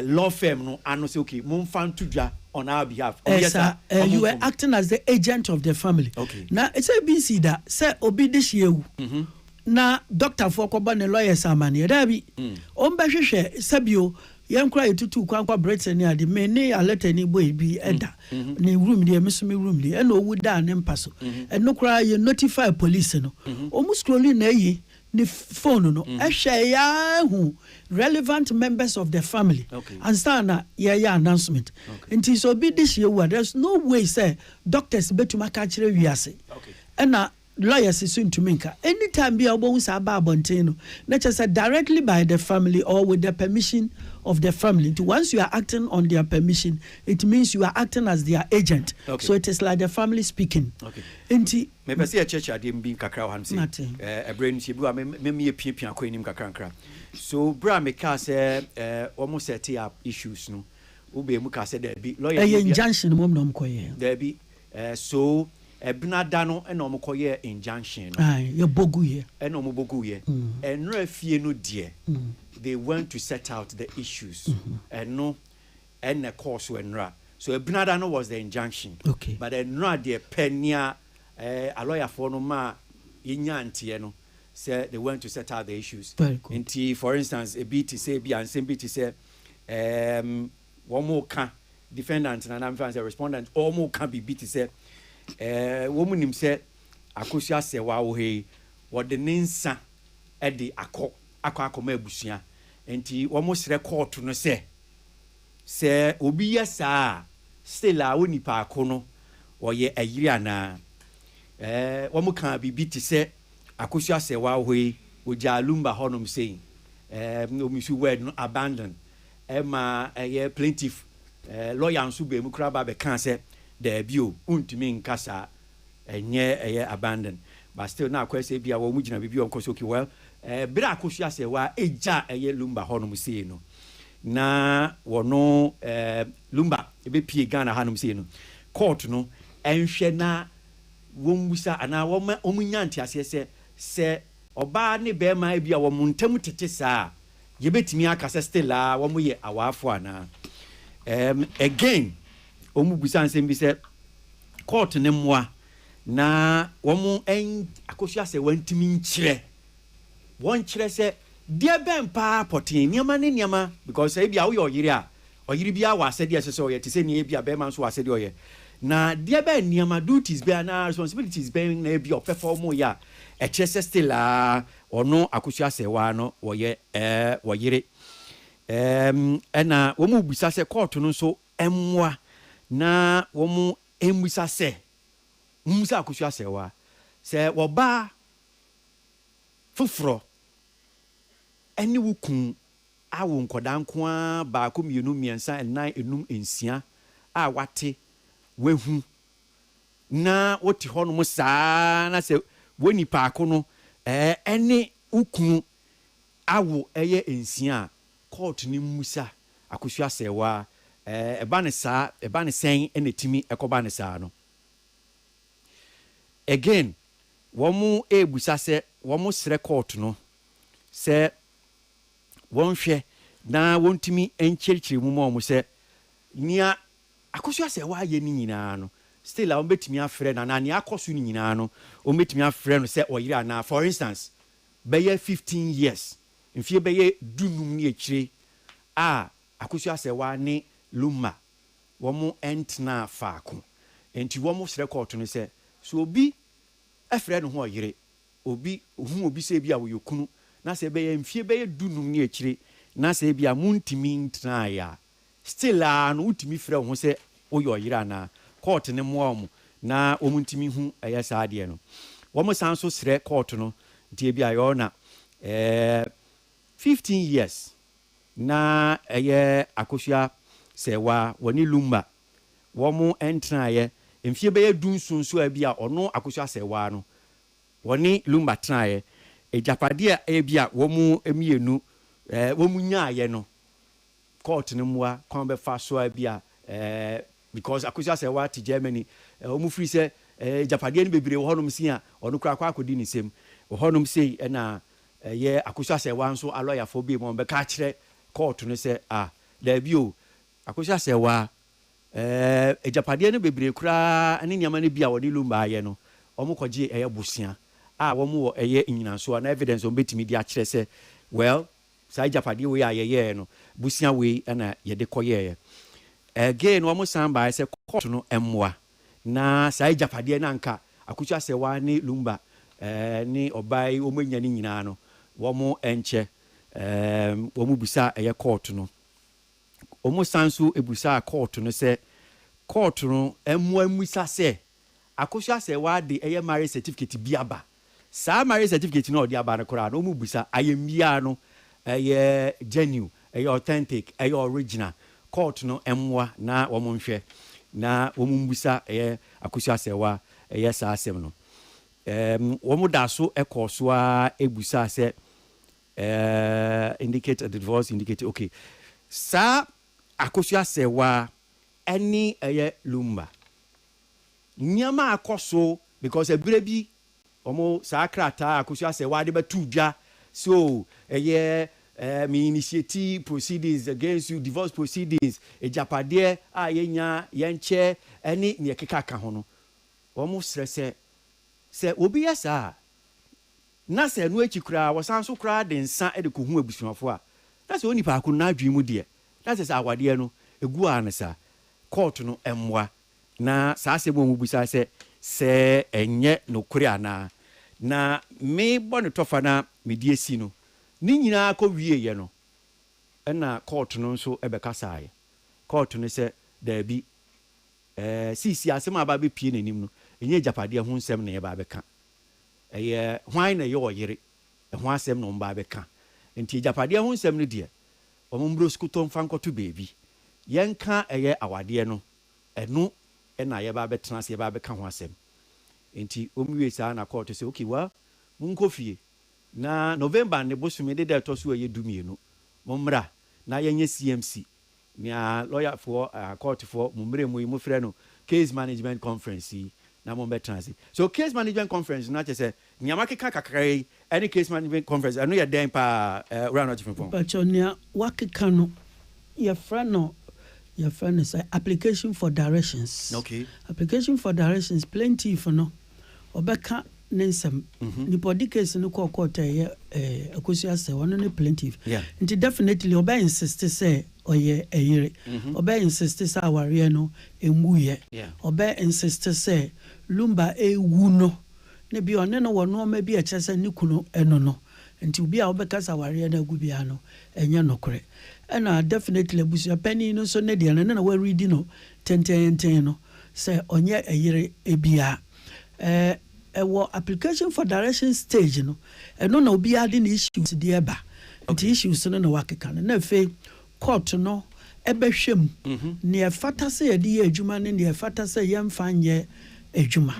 law firm no ano say okay mum fan to dwa on our behalf you were acting as the agent of the family now it's a BC that say obi de hyewu na doctor for ko ba ne lawyers amane da bi on ba hwehwe sabio yankura etutu kwankwa Britain ni ade me ne aleta ni boy bi eda ne room de mesumi room de e na owu da ne mpaso e no kura ye notify police no o mu scrolling na yi the phone no ehwe ya hu relevant members of the family and start na yeah announcement until so be this year there's no way say doctors betuma ka kire wiase and na lawyers is soon to make anytime be obon sa ba abonten no na say directly by the family or with the permission of the family. Once you are acting on their permission, it means you are acting as their agent. So it is like the family speaking. Enti me see a church adem bi kakra wan say e brain she bi me piapia ko enim kakra nkra. So bra me ka say almost set up issues no. Wo be mu ka say there be lawyer injunction mom no mkoye. There be so ebinada no e no mkoye injunction. Ye bogu ye. E no mo bogu ye. Enra fie no de. They went to set out the issues and no and the course when ra. So Ebinadano was the injunction. But then ra the penya a lawyer for no ma inyantieno said they went to set out the issues. Inti for instance a BT say be and same BT say one more can defendant and I'm fans a respondent or more can be BT say woman him said akosia se wa wo he what the ninsa e de akoma abusia enti almost record no say obi yesa still a woni pa akono oye ayiri ana womu kan bibi ti say akosia se wa hoi oja lumba honom saying omisu word no abandon ma plaintiff lawyer nso be mu kra ba be kan say there bio untimi nkasa enye abandon but still na kwese bia wo mu gina bibi on kosoki well bra akosia se wa eja lumba honom say no na wono lumba ebe pie Ghana hanom say no court no enhwe na womusa ana omunyanti ase se oba ne be ma bia wo muntam tete saa yebetimi akase still a wo ye awafo ana again omubusa nsem bi se court ne moa na wo akosia se wantimi nkyere won kyere se dia ben pa potin niama ne niama because e bia wo oyiri a oyiri bia wa asede ese oye te se ne bia be man so asede oye na dia ben niama duties be na responsibilities be na bia perform ya e kyere se still a ono akosia se wa no woye woyiri ena wo mu bisa se court no so emwa na wo mu emwisa se musa akosia se wa se wo ba fufuro eni wukun awo nkodanko a ba ko mienu miensa enan enum ensia a wate wehu na woti hono mo saa na se woni paako no eni wukun awo eye ensia court ni musa akosia sewa eba ne sen enetimi ekoba ne saa no again womu ebusa se womu sre court no se wonhwe na wontimi enkyerkyere mu mo se nia akosia se wa ye ni nyina no still a ombetimi afre na ne akoso ni nyina no ombetimi afre no se oyire ana for instance beye 15 years mfie beye dunum ni ekyire akosia se wa ne luma womo entna faako enti womo sre court no se so obi afre no ho oyire obi se bia wo yokunu na se be mfie be dunum ni ekyire na se bia muntimi ntna ya still no utimi frɛ ho se oyo yira na court ne moam na omuntimi hu ayesa ade no wo mo san so srɛ court no ntie bia yo na 15 years na akosia se wa woni lumba wo mo entna ye mfie be dun sunso bia ono akosia se wa no woni lumba tna ye ejapade a bia wo mu emienu wo mu nyaaye no court no mua kon be fa so bia because akosia se wa to Germany wo mu free se ejapade no bebre wo honom sia ono kra akodi ni sem wo honom sei na ye akosia se wa nso a lawyer for be mo be ka kire court no se da bio akosia se wa ejapade no bebre kra ani nyama no bia wo ni lumba ye no omo koje busia womu wo nyina so na evidence on betimi di akire se well sai japade we ayeye no busia we na ye de koye again womu samba se court no emwa na sai japade na nka akucha se wa ni lumba ni obai wo manya ni nyina no wo mo enche wo mo busa eye court no wo mo sanso ebusa court no se court no emu amusa se akosua se wa de eye marriage certificate biaba sa marriage certificate no de aba no kora no mu busa ayembia no eye genuine eye authentic eye original court no emwa na wo mo nhwe na wo mu busa eye akosua se wa eye sa asem no wo mo da so ekoso a ebusa se indicate the divorce indicate okay sa akosua se wa any eye lumba nyama akoso because ebire bi omo sakrata akosua se wa de betu dwa so me initiate proceedings against you divorce proceedings ejapade a yenya yenche any ne keka ka ho no omo srese se obi yesa na se no ekikura wasanso kura de nsa e de ko hu abusuafo a na se oni pa ko na adwi mu de na se awade no egu anasa court no emwa na saa se bo mu busa se enye no kure ana na me bonu tofa na me die si no ni nyina ko wie ye no na court no nso ebeka saaye court no se da bi sisi asem aba be pie nanim no enye japade ho nsem na ye ba beka hwan na ye oyere ho asem no mba beka enti japade ho nsem no de omombro skuto mfankoto bebi yenka awade no eno na ye ba betena se ye ba beka ho asem enti omuwe sa na court say okay well munko fie na November ne bosumi de da to so ye dumienu momra na yenye CMC nia lawyer for court for mumre mu frɛ no case management conference na mo betena se so case management conference na che say nyama keka kakrai any case management conference anu ye den pa round different form but onia wakeka no your friend is application for directions. Okay. Application for directions plenty for no. Obeka nensem. Ni body case no court akosua se one no plenty. Yeah. Nti definitely obe insist say oye eyire. Obe insist say aware no emuye. Yeah. Obe insist say lumba ewu no. Ne bi one no wono ma bi a chese ni kunu eno no. Nti obi a obeka sa aware na agubia no enye nokore. And definitely busia penny no so ne dia na we read no ten no say onye eyire ebia wo application for direction stage no no na obi ade na issues de eba the issues no na wakeka na fe court no ebehwem ne efata say ye de adwuma ne efata say ye mfa nye adwuma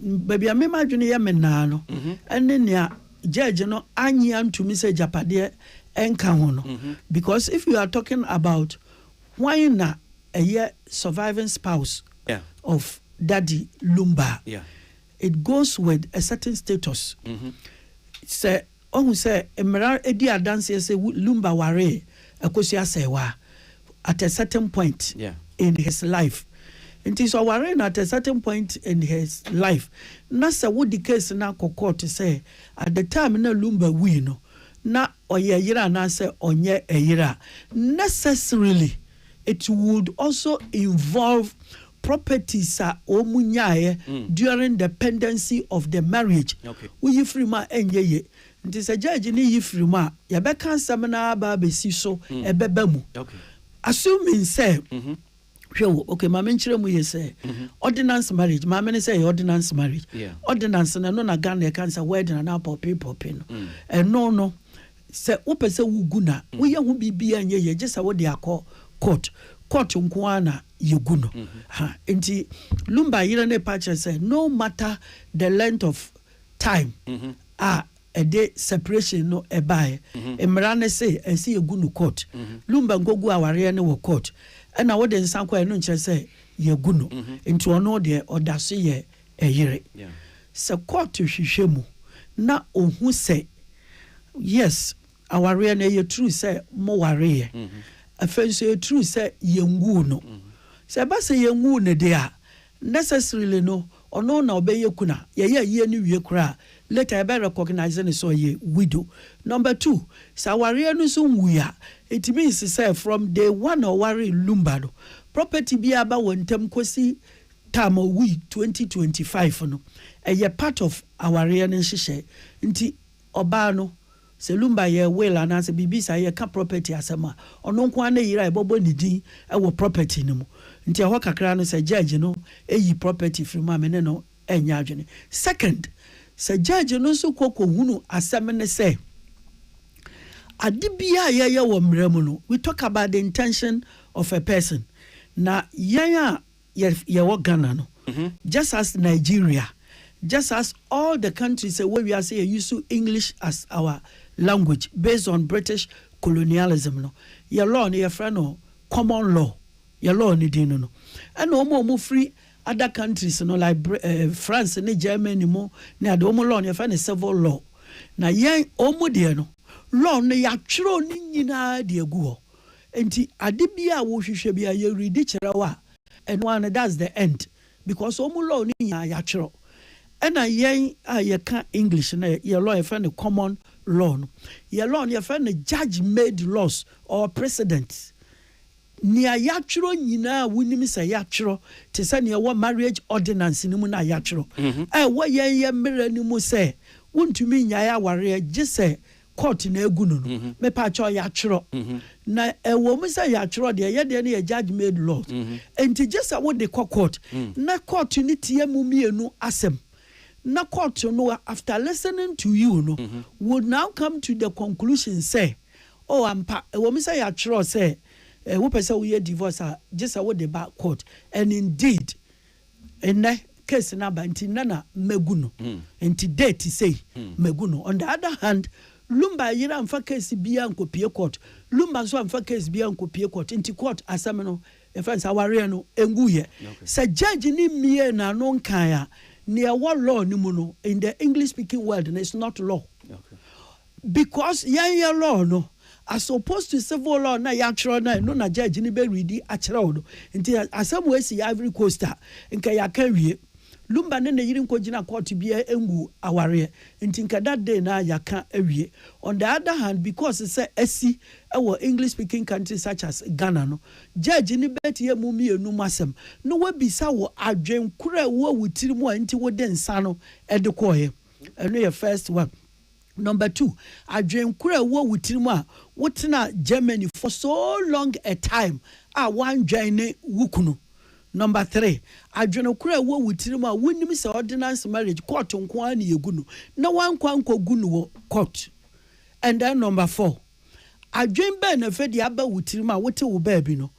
baby amema adwene ye mena no ene ne judge no anya ntumi say japade enka ho no because if you are talking about why na a surviving spouse of daddy lumba it goes with a certain status say who say emra edi adanse say lumba ware akosia sewa at a certain point in his life it is ware at a certain point in his life na say what the case na court say at the time na lumba we no na oye yira na say onye eyira necessarily it would also involve properties omunyae during the pendency of the marriage we free ma enyeye nti say judge ni yifri ma ya be kan sam na ba be si so ebeba mu assuming say okay mama nchire mu ye say ordinance marriage mama ne say ordinance marriage ordinance na no na Ghana e kan say wedding na popi no no se opese wuguna wo ye ho bibia nye ye gesa wo de akọ court nkuana yeguno ha enti lumba yire ne patch say no matter the length of time a day separation no ebae emra ne say esi yeguno court lumba ngogu aware ne wo court na wo de nsankwa no nche say yeguno enti ono de odaso ye eyire se court hwehwemu na ohun say yes aware na ye true say mo ware afenso ye true say yengu no say ba say yengu ne de a necessarily no ono na obeye kuna ye ni wie kura later be recognize ne so ye widow. Number 2 say aware no so nwuya it means say from day one or worry lumba no property bi aba wontem kosi time we 2025 no a part of our real nti oba no se lumba ye will anase bibisa ye ka property asema ono nko na yira ebobo ni din e wo property ni mu nti ho kakra no se judge no eyi property free ma me no enya adwene. Second, se judge no so hunu asem ne se adibia ye wo mremu no, we talk about the intention of a person. Na ye wo Ghana no, just as Nigeria, just as all the countries where we are saying use English as our language based on British colonialism no, your law no your friend no common law, your law ni din no, and no more free other countries no like France and Germany mo na the omo law your friend is civil law. Na yen omo de no law no ya twro ni nyina de agu ho. Enti ade bia wo hwehwe bia ye read kyerɛwa and one that's the end because omo law ni ya twro. And a yen ye can English na your law friend the common law no. Your law your friend the judge made laws or precedents. Ni ayatro nyina wunim se yatro te se ne wo marriage ordinance ni mu na yatro wo yen mere ni mu se wontumi nya ya ware je se court na egu no me pa cho yatro na wo mu se yatro de ye de ne judge made laws enti je se wo de court na court ni tie mu mienu asem na court no after listening to you no would now come to the conclusion say oh ampa wo mu se yatro say we person we divorce just a what the back court and indeed in that case number nana meguno and date say meguno. On the other hand, lumba yira amfa case bia nkopie court lumba so amfa case bia nkopie court inti court asameno e friends aware no enguye sa judge ni mie na no nkan a ne wa law ni mu no in the English speaking world and it's not law because ya law no as opposed to civil law na yatro na no na judge ni be ready akira wo nti asem we si Ivory Coast nka ya kan wie lumba ne yiri nkogina court bia engu aware nti nka that day na ya kan awie. On the other hand, because it's a our English speaking countries such as Ghana no judge ni bet ye mu mienu masem no we bisa wo adwen kura wo wutiri mu nti wo den sa no e de koye eno your first one. Number 2, adwen kura wo wutiri mu a wotena Germany for so long a time one join wukuno. Number 3, adwen kura wo wutiri mu a wonim se ordinance marriage court nko an yegunu na wan kwanko gunu wo court. And then number 4, adwen be na fedi aba wutiri mu a wote wo baabi no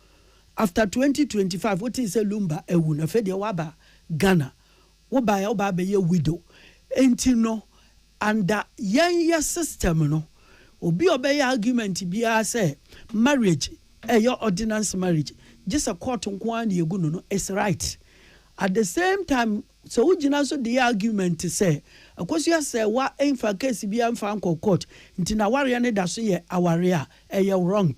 after 2025 what is a lumba ewu na fedi waba Ghana wo ba be ye widow enti no under your system no obi obey argument bia say marriage your ordinance marriage just a court nko an yegu no is right at the same time. So ugina so the argument to say because you say wa enfa case bia enfa anko court nti na ware ne da so ye aware a wrong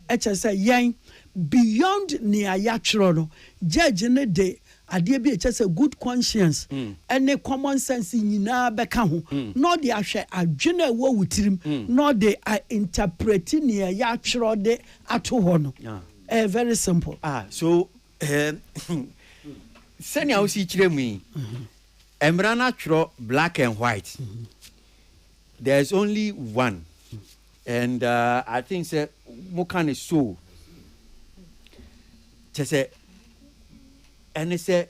eche say yen beyond ni ayatro no judge ne de ade bi eche say good conscience and common sense nyina beka ho no de ahwe adwene wo wutirim no de interpret ni ayatro de ato ho no very simple. So senior we see chiremu emrana tro black and white there's only one and I think say mokan is so say and say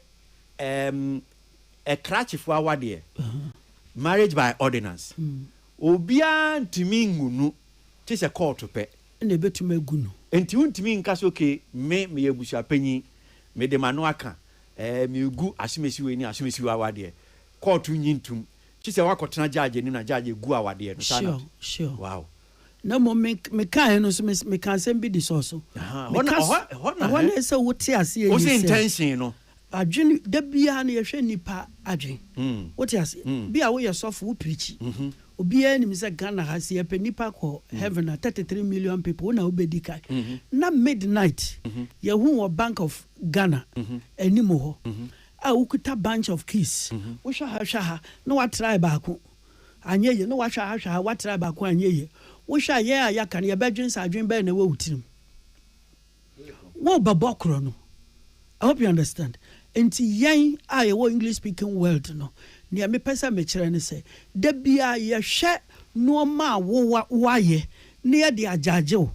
a crutch for our dear marriage by ordinance obia ntimi ngunu ti se court pe na betume gunu enti untimi nka so okay me yebusu apanyi me de manu aka me gu asimesi we ni asimesi wa wade court nyintum ti se wakotena judge ni na judge gu awade no sana sure wow na mo me kan no so me kan sem bi di so say wote ase o say intention no adwen da bia na yehwe nipa adwen wote ase bia wo yesofu wo preach obi ani mi say Ghana has ye pe nipa ko heaven 33 million people na obedi kai na midnight ye hu wo Bank of Ghana animo ho a ukuta bunch of keys wo hwa no wa try ba ko anyeye no wa hwa wa try ba ko anyeye wo hwa ye aya kan ye bedwen sa adwen be na wo wutirim wo babokro no. I hope you understand. Enti yen a yɛwɔ English speaking world no. Nea me pesa me kyerɛ ne sɛ da bia yɛhwɛ nneɛma a woayɛ ne yɛde agyagye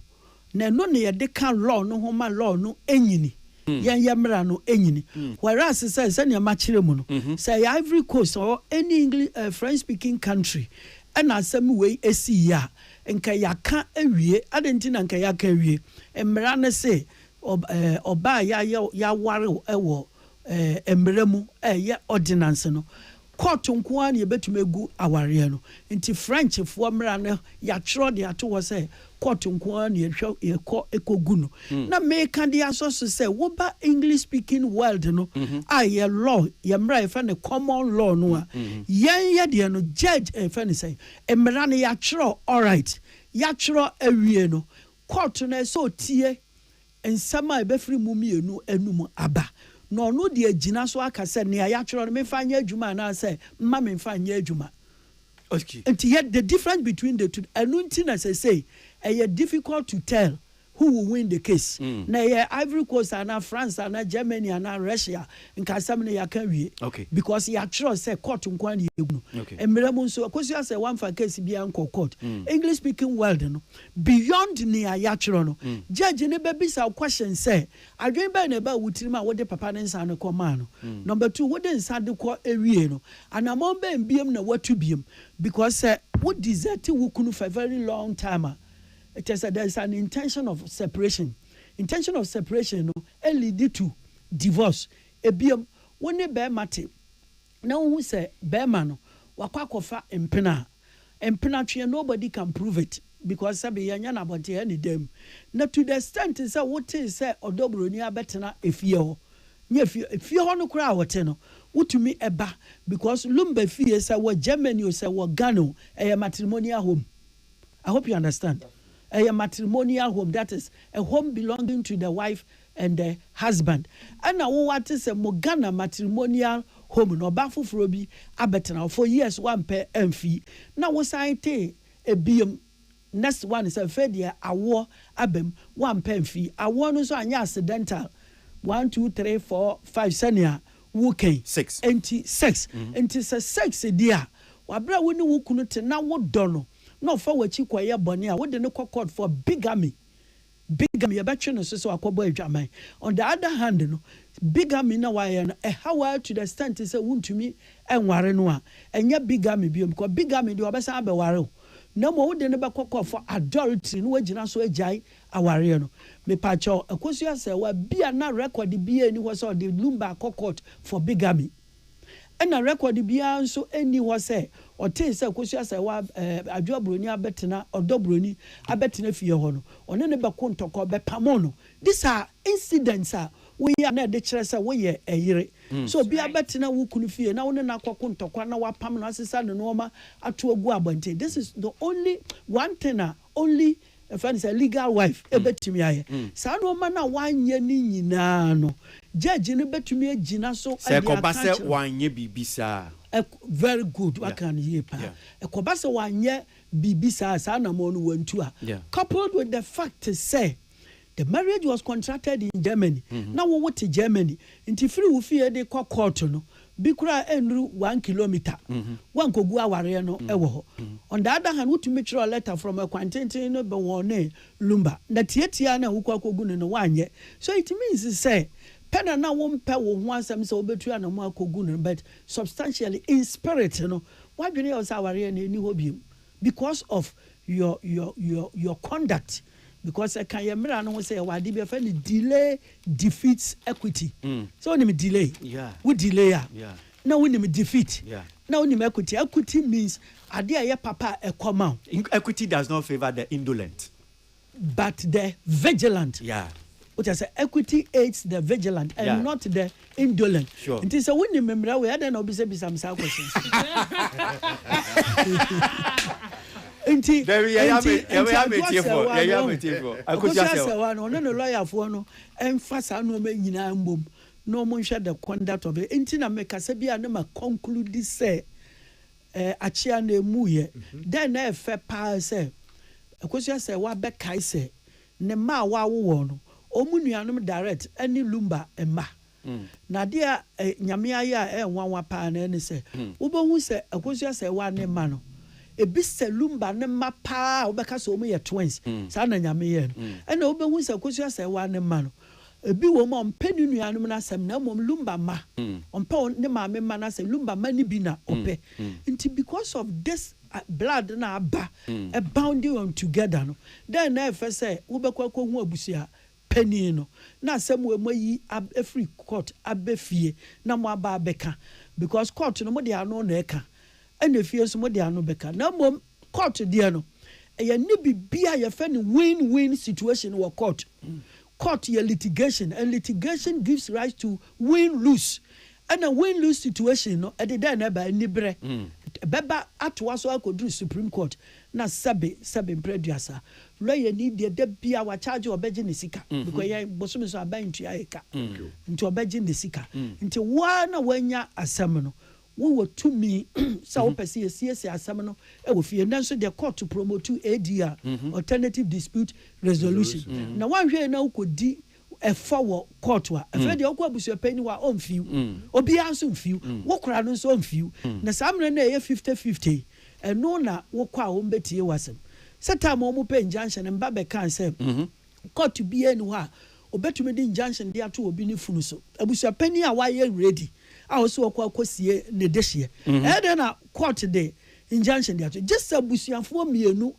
na no ne yɛde ka law no ho ma law no enyini yɛn yɛmra no enyini whereas sɛ nea ma kyerɛ mu no sɛ Ivory Coast or any English French speaking country ɛna asɛm wei esi ya nka yaka awie adenti na nka yaka awie mmra ne se oba ya ware ɛwɔ mmra mu ɛyɛ ordinance no court nko an yebetumi egu aware no nti French fo mmra no ya tro de ato wɔ sɛ court nko an yehwɛ ekogu no na make de aso so sɛ wo ba English speaking world no a ye law ye mmra efa ne common law no a yen ye de no judge efa ne sɛ mmra no ya tro all right ya tro awie no court no so tie ensama ebefiri mu mienu enum aba no de agina so aka sɛ ne ayatwero no me fa nya adwuma na sɛ mma me fa nya adwuma okay and yet the difference between the two anunti na say difficult to tell who will win the case na Ivory Coast and France and Germany and Russia nka asam ne yaka wie okay because ya tro say court nkwa ne yegu okay emremu nso akosi say one for case bia nko court English speaking world no beyond ne ya tro no judge ne be bisa question say adwen ba na ba wutirim a wode papa ne nsa ne koma no number 2 wode nsa de ko ewie no anamon ba mbiem na watu biem because what desert wo kunu for a very long time it is there is an intention of separation no lead to divorce ebiom woni be mate na hu se be ma no wakwakofa empena twe nobody can prove it because sabe yanya na bonte any dem na to the extent say what is say odobroni abetena efie ho nya efie ho no kura wote no wutumi eba because lumba fie say wo Germany o say wo Ghana a matrimonial home. I hope you understand. A matrimonial home, that is a home belonging to the wife and the husband. And now what is a Mogana matrimonial home no bafu frobi abetena for years one per fee. Now was I take a biom next one is a fedia awo abem 1 per fee. I want so an accidental 1 2 3 4 5 senior working 6 anti 6 anti 6 dear. Wabra wini wukunu te na wo dono. No for what you quire bonia, what the no court for bigamy. Bigamy, a bachelor, so akobo jamai. On the other hand, no, bigamy no why a how to the extent is a wound to me and warrenwa. And yet bigamy be because bigamy do a besa bewaro. No more than never court for adultery, no wagina so a jai a warrior. Me pacho, a question say, well, be a not record the beer and was all the Lumba court for bigamy. And a record the beer so any was say. Or say kwesi say wa adwobroni abetena odobroni abetena fie ho no one ne be kontoko be pamono. These are incidents we are na de kire say we ye eyire so bi abetena wo kunu fie na one na kontoko na wa pam no asesa ne no ma ato agu abonte. This is the only one thing only if I say legal wife ebetumi aye sa no ma na wanye ni nyina no judge ne betumi agina so say ko ba say wanye bibisa very good what can you pa ekobasa wanye bibisa sa na mo no wantu a coupled with the fact to say the marriage was contracted in Germany now what to Germany nti free wo fie de court no bi kura enru 1 kilometer wan kogu aware no ewo ho on the other hand what to make sure a letter from a quantity no be won Lumba na tietia na wo kogu no wanye so it means say pena na won pe wo ho asem se obetu na mo akogu no but substantially in spirit no wadwene o sa aware na eni ho biem because of your conduct because I can remember no say wadi be fa ni delay defeats equity so when me delay we delay now when me defeat now when me equity means ade aye papa e come out equity does not favor the indolent but the vigilant which I say equity aids the vigilant and not the indolent. Sure. It is a winning memory. We had an observe some questions. Very I could just say one lawyer for no emphasis no me nyina mbom no mo hwe the conduct of it. Inti na make asebia na ma conclude this say achia na emu ye then na efe pa say akosia say wa be kai say ne ma wa wo no omunuanom direct any Lumba emma na dia nyame aye a nwanwa pa na ne se wobohu se akosua se wa ne ma no ebi se lumba ne ma pa obeka so mu ye twins sa na nyame ye no na wobohu se akosua se wa ne ma no ebi wo mo mpeni nuanum na asem na mom lumba ma ompa ne ma me ma na se lumba ma ni bi na ope nti because of this blood na aba a bounding on together no then na efe say wo bekwa ko hu abusia penny no na asem we mayi every court abefie na mo aba beka because court no mo de ano na eka ene fie so mo de ano beka na mom court de no e ni bibia ye fe ni win-win situation wo court court your litigation and litigation gives rise to win-lose and a win-lose situation no e de na ba ni bre beba atwa so akodru Supreme Court na sabe mpreduasa lawyer need the bia wa charge obeje ne sika because ye bosom so abantu ayeka nti obeje ne sika nti wa na wanya asem no wo to me so opese esi asem no e wo fie nanso the court to promote ADR alternative dispute resolution na wan hwe na ukodi efawo court wa efe de okwa busu penny wa onfiu obi anso mfiu wo kura no so onfiu na samre na ye 50-50 eno na wo kwa wo mbetie wasem setam o mu pe injunction mba be kan se court bi eni wa obetumi di injunction dia to obi ni funu so abusu penny a wa ye ready a wo so okwa akosie ne dehye e de na court de injunction dia to just abusuafo mienu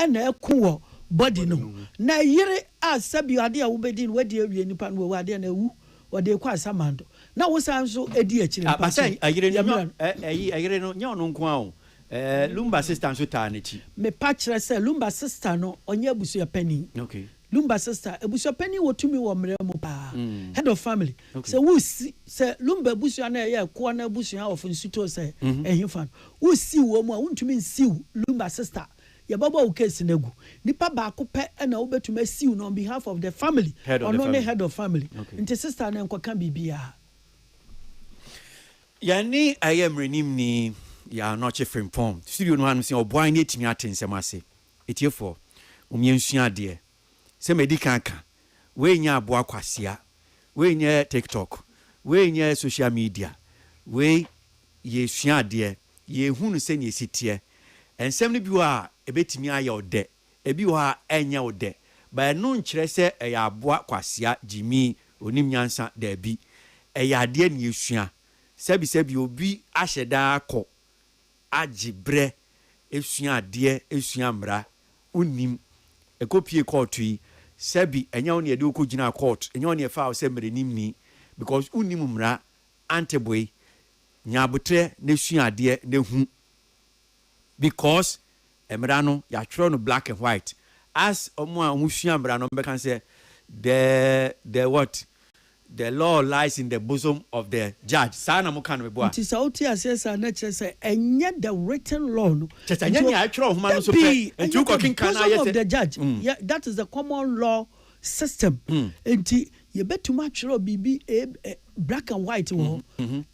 na ekwo body no na yire asabi ade a wobedi no wadi awie nipa no wade na ewu wade kwa samando na wo sanso edi akire pa say ayire no nya ono nko a Lumba sister nso ta na chi me pa kire say Lumba sister no onye abusu ya penny okay Lumba sister abusu penny wotumi wo mre mo pa head of family say wo si say Lumba abusu na ye ko na abusu ha of nsuto say ehifan wo si wo mu a wontumi nsiw Lumba sister ya baba o case negu nipa ba ko pe na wo betuma siw no on behalf of the family or no head of family nti sister na nkoka bibia yani ayem renim ni ya no che frame form studio no anu se oboan na etimi atensem ase etiefo omiensua de se medical ka we nya aboa kwasia we nya TikTok we nya social media we ye sua de ye hunu se ne sitie ensem ne bi wa ebetimi aye ode ebi wa enya ode ba no nkire se eya aboa kwasia jimi onim nyansa da bi eya de ne yesua sebi obi ahyeda akọ agibre esua de esua mra unim ekopie court yi sebi enya woni ede okogina court enya woni efa o se mre nimni because unim mra anteboy nyabotre na esua de na hu because emra no ya twro no black and white as omo a husua mra no be kan say the what the law lies in the bosom of the judge sana mo kan me boa nti sauti asesa na chese enye the written law no chese enye ni a twro homa no so pe nti ukokin kan na of the judge yeah that is the common law system nti ye betuma twro bibi black and white wo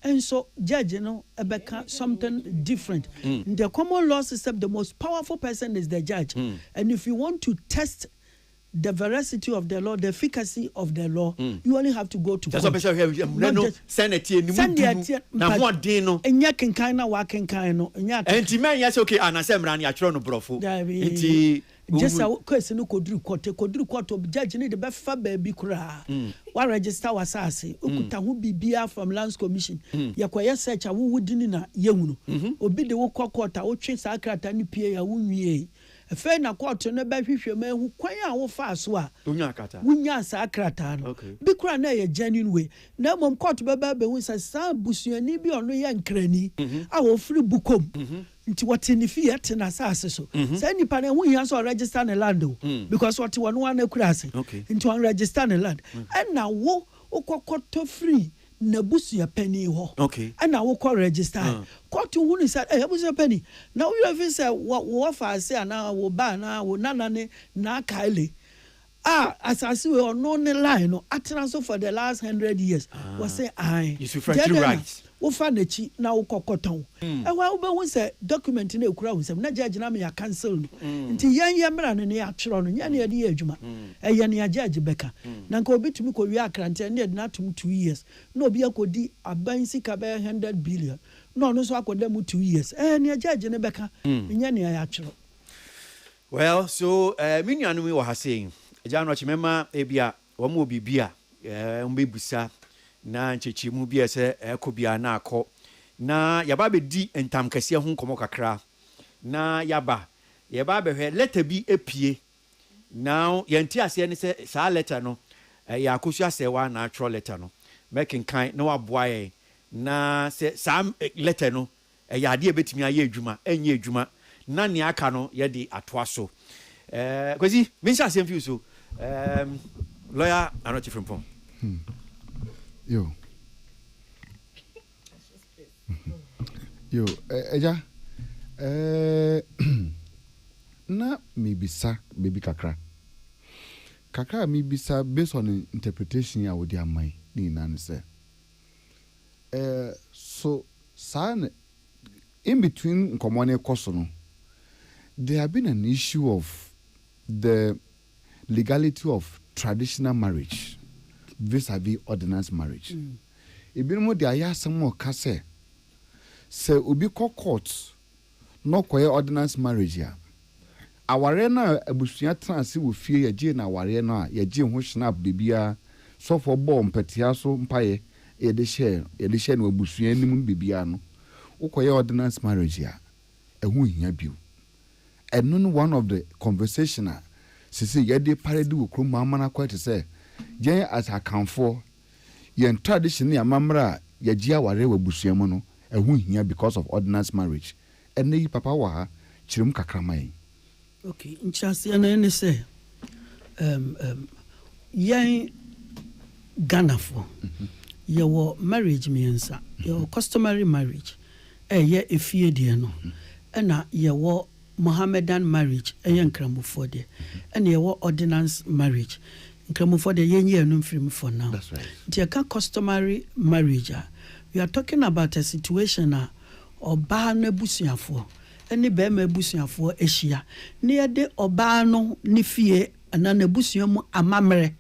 and so judge no ebeka something different the common law system the most powerful person is the judge and if you want to test the veracity of the law, the efficacy of the law, you only have to go to court. That's no Senate ni mudu na ho den no. Enya kenkan na wa kenkan no. Enya. Enti men yes okay anasemra na atwro no brofo. Enti just a case no kodru court of judge ni de be fa ba bi kura. Wa register wasase okuta ho bibia from lands commission. Yakoye search a wo wudini na yehunu. Obi de wo court a wo twe sa krata ni pie ya wunwie. Fe na court no ba hwehwe ma hu kwan a wo fa so a unya akata unya sa akrata no bi kura na ye genuine way na mom court ba ba hu sa busuani bi ono ye nkrani a wo free bukom nti what ni fi yet na sa ase so say nipa na hu yan so register na land because what one one kura ase nti on register na land and na wo okokoto free na busu ya penny ho and na wo call register court who ni say busu ya penny na we have say wo fa say na wo ba na wo nana ne na kaile asase we ono ne line no atena so for the last 100 years we say I you refractory rights wo fa na chi na wo kokoton ewa wo be wo say document na ekura wo sem na judge na me ya cancel no nti yan mra no ne ya twero no nya na ye de adwuma eye ne ya judge beka na nka obitumi ko wi akrante ne de na tum 2 years na obi akodi aban sika be 100 billion no no so akoda mu 2 years ne judge ne beka nya ne ya twero. Well, so many anu we were saying Jano chimema ebia wamu bibia mbebusa na nchechi mu bia se ekobia na akọ na yaba be di entam kase ho nkomo kakra na yaba be hwe letter bi epie now yenti ase ne se sa letter no ya akosu ase wa na actual letter no making kind na waboaye na se sam letter no ya ade ebetimi aye adwuma enye adwuma na ne aka no ye di atoa so kwesi mensa ase mfi so lawyer Anochi Frimpong. Yo, eja, na mibisa baby kakra mibisa based on interpretation ya wodi amai ni nan say. So san in between common koso no, there have been an issue of the legality of traditional marriage vis-a-vis ordinance marriage. Even more there are some more kase. Se ubi court no koye ordinance marriage ya. Aware na abusuya transi wo fie ya je na aware na ya je ho snap bibia so for bomb petia so mpaye ye de share no abusuya nim bibia no. Ukoye ordinance marriage ya. Ehu hia biu. And one of the conversation sisi yede parade wo krom amana kwete say jen as account for yen tradition ya mamra ya gia ware wabusuamu no ehu hia because of ordinance marriage and yi papa wa ha chirim kakramai. Okay, nchase na ene say yen Ghana for your marriage miensa your customary marriage ye efie de no na your Mohammedan marriage nkramofo de and your ordinance marriage nkramofo de yenye anu mfiri for now. That's right. The customary marriage we are talking about a situation oba na busuafo ene be ma busuafo ehia ne de oba no ne fie ana na busuamu amamre